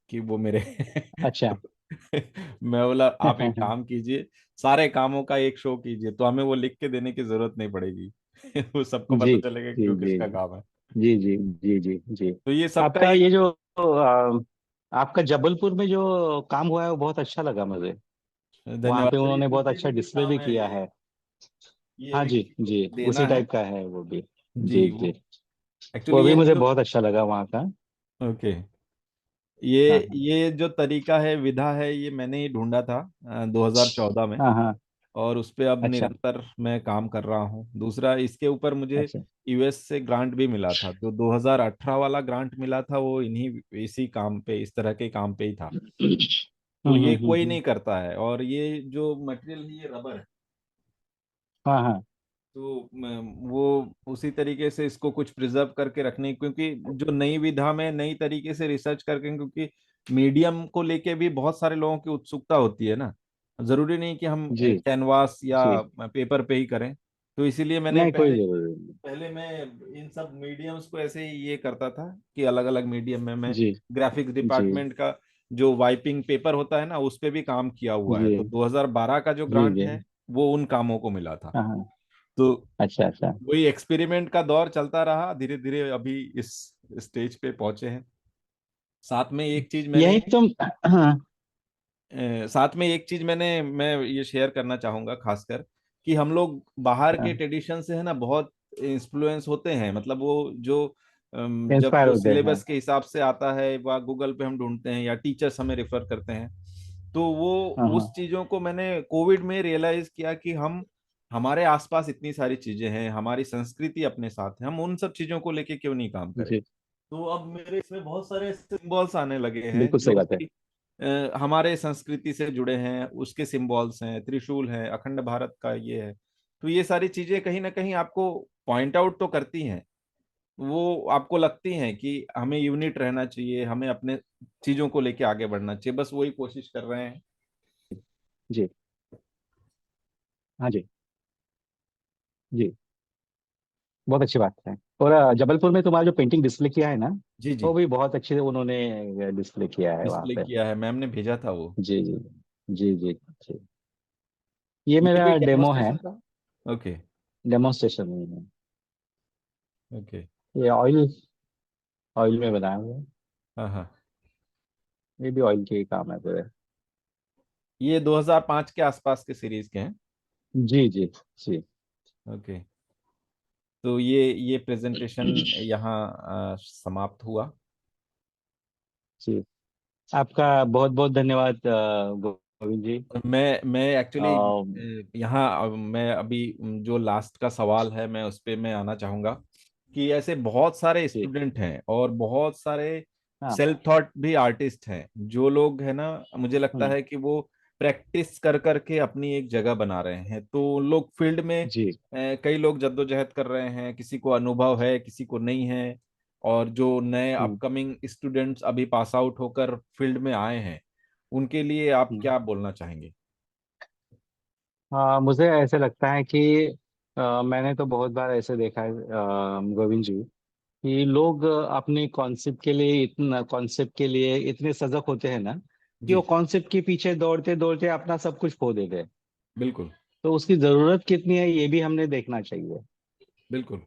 कि वो मेरे अच्छा। मैं बोला आप एक काम कीजिए, सारे कामों का एक शो कीजिए तो हमें वो लिख के देने की जरूरत नहीं पड़ेगी। वो सबको जी पता चलेगा कि जी वो जी किसका काम है। जी जी जी जी जी। तो ये सबका आपका एक। ये जो आपका जबलपुर में जो काम हुआ है वो बहुत अच्छा लगा मुझे। वहाँ धन्यवाद पे सर, ये उन्होंने बहुत पीछे अच्छा जो भी डिस्प्ले काम भी है किया ये है। ये हाँ जी जी, देना उसी है। टाइप का है वो भी। जी जी वो जी। एक्चुअली वो भी ये मुझे जो। बहुत अच्छा लगा वहाँ का। ओके। हाँ ये जो तरीका है, विधा है, ये मैंने ही ढूंढा था 2014 में। हाँ हाँ। और उस पे अब अच्छा निरंतर मैं काम कर रहा हूँ। दूसरा इसके ऊपर मुझे अच्छा। यूएस से ग्रांट भी मिला था, जो 2018 वाला ग्रांट मिला था वो इन्हीं इसी काम पे, इस तरह के काम पे ही था। तो ये कोई हम्म। नहीं करता है, और ये जो मटेरियल है ये रबर है। हाँ हाँ। तो वो उसी तरीके से इसको कुछ प्रिजर्व करके रखने, क्योंकि जो नई विधा में नई तरीके से रिसर्च करके, क्योंकि मीडियम को लेके भी बहुत सारे लोगों की उत्सुकता होती है ना। जरूरी नहीं कि हम जी कैनवास या जी। पेपर पे ही करें। तो इसीलिए मैंने नहीं, कोई पहले जरूरी नहीं। पहले मैं इन सब मीडियम्स को ऐसे ही ये करता था कि अलग अलग मीडियम में मैं जी ग्राफिक्स जी डिपार्टमेंट का जो वाइपिंग पेपर होता है ना उस पे भी काम किया हुआ है। जी तो 2012 का जो जी ग्रांट जी। है वो उन कामों को मिला था। हाँ हाँ। तो अच्छा अच्छा। वही एक्सपेरिमेंट का दौर चलता रहा, धीरे धीरे अभी इस स्टेज पे पहुंचे हैं। साथ में एक चीज मैंने यही तो। हाँ साथ में एक चीज मैं ये शेयर करना चाहूंगा खासकर, कि हम लोग बाहर के हाँ। ट्रेडिशन से है ना बहुत इन्फ्लुएंस होते हैं। मतलब वो जो जब इंस्पायर जो होते हैं। सिलेबस के हिसाब से आता है वह गूगल पे हम ढूंढते हैं या टीचर्स हमें रेफर करते हैं। तो वो हाँ हाँ। उस चीजों को मैंने कोविड में रियलाइज किया कि हम हमारे आसपास इतनी सारी चीजें हैं, हमारी संस्कृति अपने साथ है, हम उन सब चीजों को लेके क्यों नहीं काम करें। जी, तो अब मेरे इसमें बहुत सारे सिंबल्स आने लगे हैं बिल्कुल सही जो बात है। कि हमारे संस्कृति से जुड़े हैं, उसके सिंबल्स हैं, त्रिशूल है, अखंड भारत का ये है। तो ये सारी चीजें कहीं ना कहीं आपको पॉइंट आउट तो करती हैं, वो आपको लगती हैं कि हमें यूनिट रहना चाहिए, हमें अपने चीजों को लेके आगे बढ़ना चाहिए, बस वही कोशिश कर रहे हैं। जी। हाँ जी। जी, बहुत अच्छी बात है। और जबलपुर में तुम्हारा जो पेंटिंग डिस्प्ले किया है ना, जी जी। वो भी बहुत अच्छे से उन्होंने डिस्प्ले किया है वहाँ डिस्प्ले पे। किया है, मैम ने भेजा था वो। जी जी जी जी जी। ये ये मेरा भी डेमो है, डेमोस्ट्रेशन था। ओके। डेमोन्स्ट्रेशन में है। ओके। ये ऑयल, ऑयल में बनाया हुआ है। हाँ हाँ। ये भी ऑयल के ही काम है पूरे। ये 2005 के आसपास के सीरीज के हैं। जी जी जी ओके। तो ये प्रेजेंटेशन यहाँ समाप्त हुआ। जी। आपका बहुत बहुत धन्यवाद गोविंद जी। मैं एक्चुअली अ, यहाँ मैं अभी जो लास्ट का सवाल है मैं उस पे मैं आना चाहूँगा कि ऐसे बहुत सारे जी स्टूडेंट हैं और बहुत सारे हाँ। सेल्फ थॉट भी आर्टिस्ट हैं जो लोग है ना, मुझे लगता हम्म, है कि वो प्रैक्टिस कर करके अपनी एक जगह बना रहे हैं। तो लोग फील्ड में जी कई लोग जद्दोजहद कर रहे हैं, किसी को अनुभव है किसी को नहीं है। और जो नए हम्म, अपकमिंग स्टूडेंट्स अभी पास आउट होकर फील्ड में आए हैं उनके लिए आप हम्म। क्या बोलना चाहेंगे? हाँ, मुझे ऐसे लगता है कि मैंने तो बहुत बार ऐसे देखा है गोविंद जी, कि लोग अपने कॉन्सेप्ट के लिए इतने सजग होते हैं ना, कि वो जी। कॉन्सेप्ट के पीछे दौड़ते दौड़ते अपना सब कुछ खो देते हैं। बिल्कुल। तो उसकी जरूरत कितनी है ये भी हमने देखना चाहिए। बिल्कुल।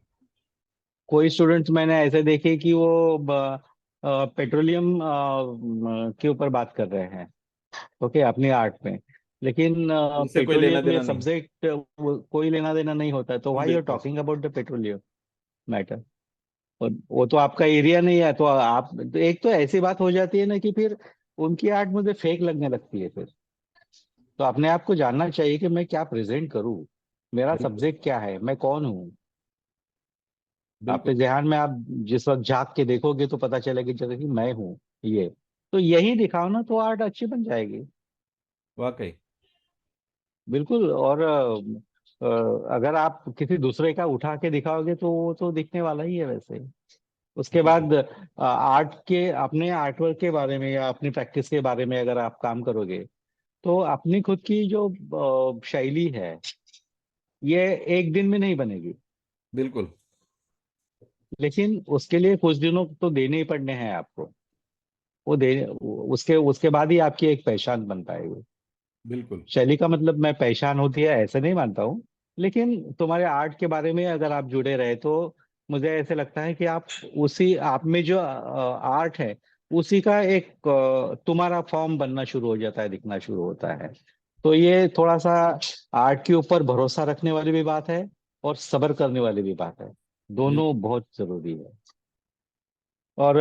कोई स्टूडेंट्स मैंने ऐसे देखे कि वो पेट्रोलियम के ऊपर बात कर रहे हैं, ओके, अपनी आर्ट में। लेकिन उनसे कोई लेना पेट्रोलियम में देना नहीं। सब्जेक्ट कोई लेना देना नहीं होता है, तो व्हाई यू आर बिल्कुल। Talking about the petroleum matter. और वो तो आपका एरिया नहीं है, तो आप तो एक तो ऐसी बात हो जाती है ना कि फिर उनकी आर्ट मुझे फेक लगने लगती है फिर। तो अपने आप को जानना चाहिए कि मैं क्या प्रेजेंट करूं, मेरा बिल्कुल। सब्जेक्ट क्या है, मैं कौन हूँ। आपके बिल्कुल। ध्यान में आप जिस वक्त झांक के देखोगे तो पता चलेगा कि मैं हूँ ये। तो यही दिखाओ ना, तो आर्ट अच्छी बन जाएगी। वाकई। बिल्कुल। और अगर आप किसी दूसरे का उठा के दिखाओगे तो वो तो दिखने वाला ही है वैसे। उसके बिल्कुल। बाद आर्ट के, अपने आर्टवर्क के बारे में या अपनी प्रैक्टिस के बारे में अगर आप काम करोगे, तो अपनी खुद की जो शैली है, ये एक दिन में नहीं बनेगी। बिल्कुल। लेकिन उसके लिए कुछ दिनों तो देने ही पड़ने हैं आपको। वो दे उसके उसके बाद ही आपकी एक पहचान बन पाएगी। बिल्कुल। शैली का मतलब मैं पहचान होती है ऐसे नहीं मानता हूँ, लेकिन तुम्हारे आर्ट के बारे में अगर आप जुड़े रहे तो मुझे ऐसे लगता है कि आप उसी आप में जो आर्ट है, उसी का एक तुम्हारा फॉर्म बनना शुरू हो जाता है, दिखना शुरू होता है। तो ये थोड़ा सा आर्ट के ऊपर भरोसा रखने वाली भी बात है, और सब्र करने वाली भी बात है। दोनों बिल्कुल। बहुत जरूरी है। और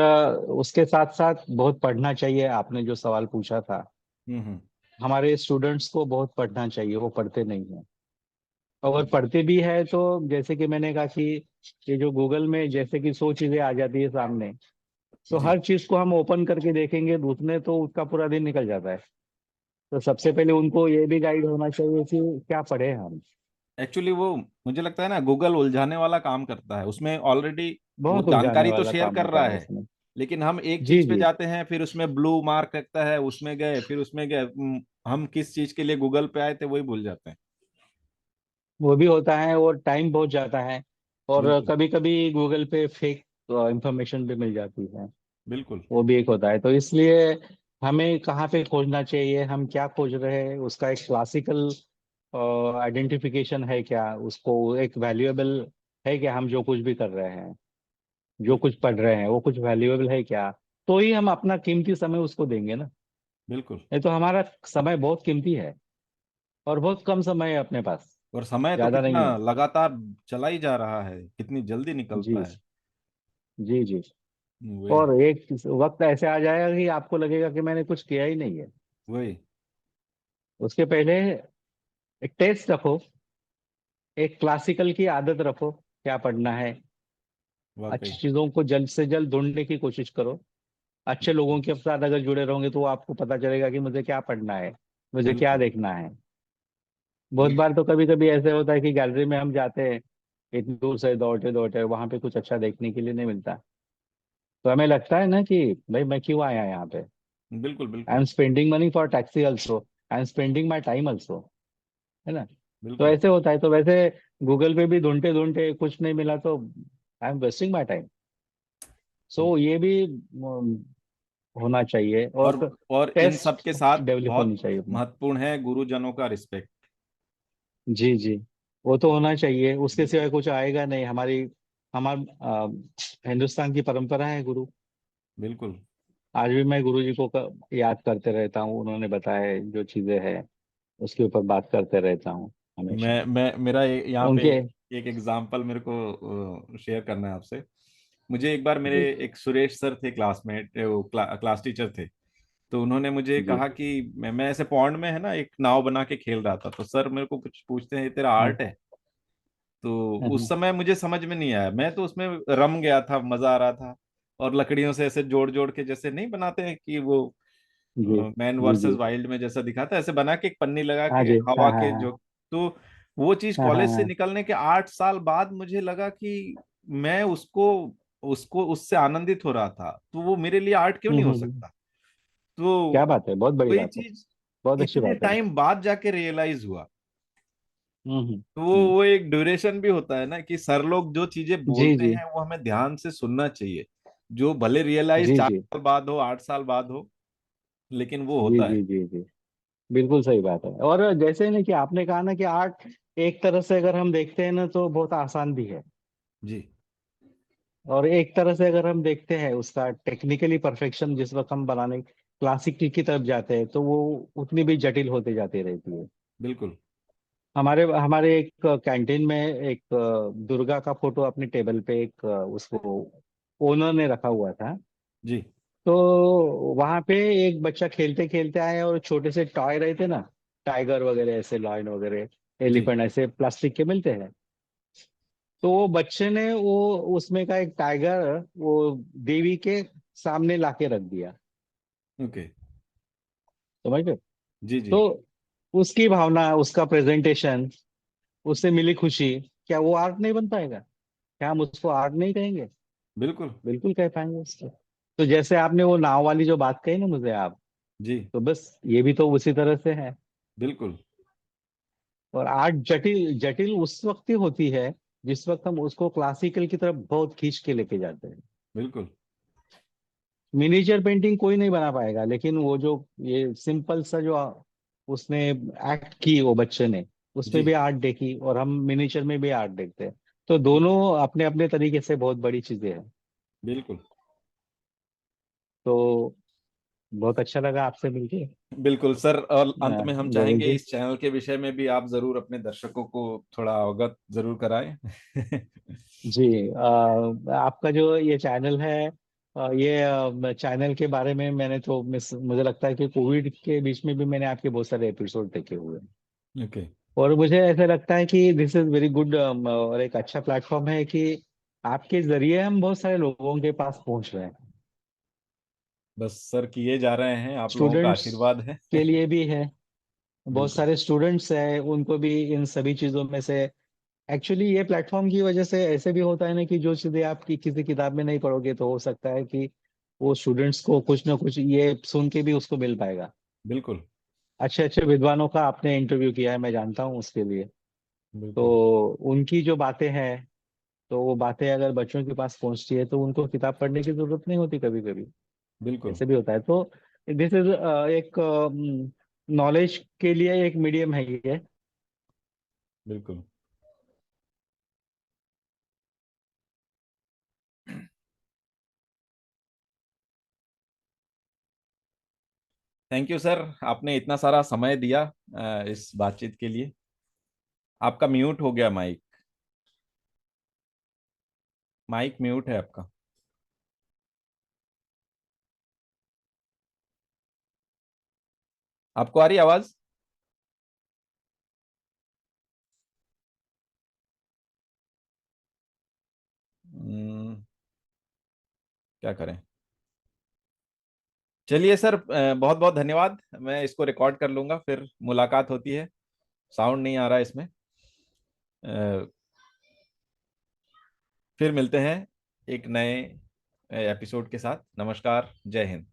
उसके साथ साथ बहुत पढ़ना चाहिए। आपने जो सवाल पूछा था, हम्म। हमारे स्टूडेंट्स को बहुत पढ़ना चाहिए, वो पढ़ते नहीं है। अगर बिल्कुल। पढ़ते भी है तो जैसे कि मैंने कहा कि ये जो गूगल में जैसे कि 100 चीजें आ जाती है सामने, तो जी। हर चीज को हम ओपन करके देखेंगे उसमें तो उसका पूरा दिन निकल जाता है। तो सबसे पहले उनको ये भी गाइड होना चाहिए कि क्या पढ़े हम। एक्चुअली वो मुझे लगता है ना गूगल उलझाने वाला काम करता है उसमें ऑलरेडी। वो बहुत उलझाने जानकारी तो वाला शेयर काम कर होता रहा है है इसमें। लेकिन हम एक जी चीज पे जी। जाते हैं फिर उसमें ब्लू मार्क रखता है उसमें गए फिर उसमें गए हम किस चीज के लिए गूगल पे आए थे वही भूल जाते हैं। वो भी होता है, और टाइम बहुत जाता है। और बिल्कुल। कभी कभी गूगल पे फेक इंफॉर्मेशन भी मिल जाती है। बिल्कुल। वो भी एक होता है। तो इसलिए हमें कहाँ पे खोजना चाहिए, हम क्या खोज रहे हैं, उसका एक क्लासिकल आइडेंटिफिकेशन है क्या, उसको एक वैल्यूएबल है क्या, हम जो कुछ भी कर रहे हैं, जो बिल्कुल। कुछ पढ़ रहे हैं वो कुछ वैल्यूएबल है क्या, तो ही हम अपना कीमती समय उसको देंगे ना। बिल्कुल। नहीं तो हमारा समय बहुत कीमती है, और बहुत कम समय है अपने पास, और समय तो ज्यादा कितना नहीं है। लगातार चला ही जा रहा है, कितनी जल्दी जी निकलता है। जी जी। वही। और एक वक्त ऐसे आ जाएगा कि आपको लगेगा कि मैंने कुछ किया ही नहीं है। वही। उसके पहले एक टेस्ट रखो, एक क्लासिकल की आदत रखो, क्या पढ़ना है। वाकई। अच्छी चीजों को जल्द से जल्द ढूंढने की कोशिश करो। अच्छे लोगों के साथ अगर जुड़े रहोगे तो आपको पता चलेगा कि मुझे क्या पढ़ना है, मुझे क्या बिल्कुल। देखना है। बहुत ये। बार तो कभी कभी ऐसे होता है कि गैलरी में हम जाते हैं, इतनी दूर से दौड़ते दौड़ते वहां पे कुछ अच्छा देखने के लिए नहीं मिलता। तो हमें लगता है ना कि भाई मैं क्यों आया यहाँ पे। बिल्कुल। आई बिल्कुल। Am spending money for taxi also, I am spending my time also, है ना। तो बिल्कुल। ऐसे होता है। तो वैसे गूगल पे भी ढूंढते ढूंढते कुछ नहीं मिला तो I am wasting my time. So ये भी होना चाहिए। और और और इन सब टेस्ट के साथ डेवलप होनी बहुत चाहिए अपनी। महत्वपूर्ण है गुरुजनों का रिस्पेक्ट। जी जी, वो तो होना चाहिए, उसके बिल्कुल। सिवाय कुछ आएगा नहीं। हमार हिंदुस्तान की परंपरा है गुरु। बिल्कुल। आज भी मैं गुरु जी को याद करते रहता हूँ, उन्होंने बताया जो चीजें हैं उसके ऊपर बात करते रहता हूँ हमेशा। मैं मेरा यहाँ पे उनके। एक एग्जांपल मेरे को शेयर करना है आपसे। मुझे एक बार मेरे जी एक सुरेश सर थे, क्लासमेट, वो क्लास टीचर थे। तो उन्होंने मुझे जी। कहा कि मैं ऐसे पौंड में है ना एक नाव बना के खेल रहा था, तो सर मेरे को कुछ पूछते हैं, ये तेरा हाँ आर्ट है? तो उस हाँ, समय मुझे समझ में नहीं आया, मैं तो उसमें रम गया था, मजा आ रहा था। और लकड़ियों से ऐसे जोड़ जोड़ के, जैसे नहीं बनाते हैं कि वो जी मैन जी वर्सेस जी। वाइल्ड में जैसा दिखाता है, ऐसे बना के एक पन्नी लगा हाँ के जी, हवा हाँ हाँ के हाँ जो। तो वो चीज हाँ हाँ कॉलेज से हाँ। निकलने के 8 साल बाद मुझे लगा कि मैं उसको उसको उससे आनंदित हो रहा था, तो वो मेरे लिए आर्ट क्यों नहीं हो हम्म। सकता? तो क्या बात है, बहुत बड़ी वही बात है, चीज बहुत अच्छी इतने बात है। टाइम बाद जाके रियलाइज हुआ। तो वो हम्म। वो एक ड्यूरेशन भी होता है ना, कि सर लोग जो चीजें जी बोलते जी हैं वो हमें ध्यान से सुनना चाहिए। जो भले रियलाइज जी चार जी साल बाद हो, 8 साल बाद हो, लेकिन वो जी होता है। जी जी जी। बिल्कुल सही बात है। और जैसे ना कि आपने कहा ना कि आर्ट एक तरह से अगर हम देखते हैं ना तो बहुत आसान भी है। जी। और एक तरह से अगर हम देखते हैं उसका टेक्निकली परफेक्शन, जिस वक्त हम बनाने क्लासिक की तरफ जाते हैं तो वो उतनी भी जटिल होते जाती रहती है। बिल्कुल। हमारे हमारे एक कैंटीन में एक दुर्गा का फोटो अपनी टेबल पे एक उसको ओनर ने रखा हुआ था। जी। तो वहां पे एक बच्चा खेलते खेलते आया और छोटे से टॉय रहते ना, टाइगर वगैरह ऐसे, लॉयन वगैरह, जी। एलिफेंट ऐसे प्लास्टिक के मिलते हैं। तो वो बच्चे ने वो उसमें का एक टाइगर वो देवी के सामने लाके रख दिया। ओके। समझ गए? जी। जी। तो उसकी भावना, उसका प्रेजेंटेशन, उससे मिली खुशी, क्या वो आर्ट नहीं बन पाएगा? क्या हम उसको आर्ट नहीं कहेंगे? बिल्कुल। बिल्कुल कह पाएंगे उसको। तो जैसे आपने वो नाव वाली जो बात कही ना मुझे आप, जी। तो बस ये भी तो उसी तरह से है। बिल्कुल। और आर्ट जटिल जटिल उस वक्त ही होती है जिस वक्त हम उसको क्लासिकल की तरफ बहुत खींच के लेके जाते हैं। बिल्कुल। मिनिएचर पेंटिंग कोई नहीं बना पाएगा, लेकिन वो जो ये सिंपल सा जो उसने एक्ट की वो बच्चे ने, उसमें जी। भी आर्ट देखी और हम मिनिएचर में भी आर्ट देखते हैं। तो दोनों अपने अपने तरीके से बहुत बड़ी चीजें हैं। बिल्कुल। तो बहुत अच्छा लगा आपसे मिलके, बिल्कुल सर, और अंत में हम गोविंद चाहेंगे जी। इस चैनल के विषय में भी आप जरूर अपने दर्शकों को थोड़ा अवगत जरूर कराएं। जी, आपका जो ये चैनल है, ये चैनल के बारे में मैंने तो मुझे लगता है कि कोविड के बीच में भी मैंने आपके बहुत सारे एपिसोड देखे हुए हैं। ओके। और मुझे ऐसा लगता है कि दिस इज वेरी गुड, और एक अच्छा प्लेटफॉर्म है कि आपके जरिए हम बहुत सारे लोगों के पास पहुंच रहे हैं। बस सर किए जा रहे हैं, आप लोगों का स्टूडेंट्स आशीर्वाद है। के लिए भी है, बहुत बिल्कुल। सारे स्टूडेंट्स हैं उनको भी इन सभी चीजों में से। एक्चुअली ये प्लेटफॉर्म की वजह से ऐसे भी होता है ना कि जो चीजें आपकी किसी किताब में नहीं पढ़ोगे तो हो सकता है कि वो स्टूडेंट्स को कुछ ना कुछ ये सुन के भी उसको मिल पाएगा। बिल्कुल। अच्छे अच्छे विद्वानों का आपने इंटरव्यू किया है, मैं जानता हूँ उसके लिए। तो बिल्कुल। उनकी जो बातें हैं, तो वो बातें अगर बच्चों के पास पहुंचती है तो उनको किताब पढ़ने की जरूरत नहीं होती कभी कभी। बिल्कुल। ऐसे भी होता है। तो दिस इज एक नॉलेज के लिए एक मीडियम है ये। बिल्कुल। थैंक यू सर, आपने इतना सारा समय दिया इस बातचीत के लिए। आपका म्यूट हो गया माइक। माइक म्यूट है आपका। आपको आ रही आवाज? क्या करें? चलिए सर, बहुत बहुत धन्यवाद। मैं इसको रिकॉर्ड कर लूंगा, फिर मुलाकात होती है। साउंड नहीं आ रहा है इसमें। अ, फिर मिलते हैं एक नए एपिसोड के साथ। नमस्कार, जय हिंद।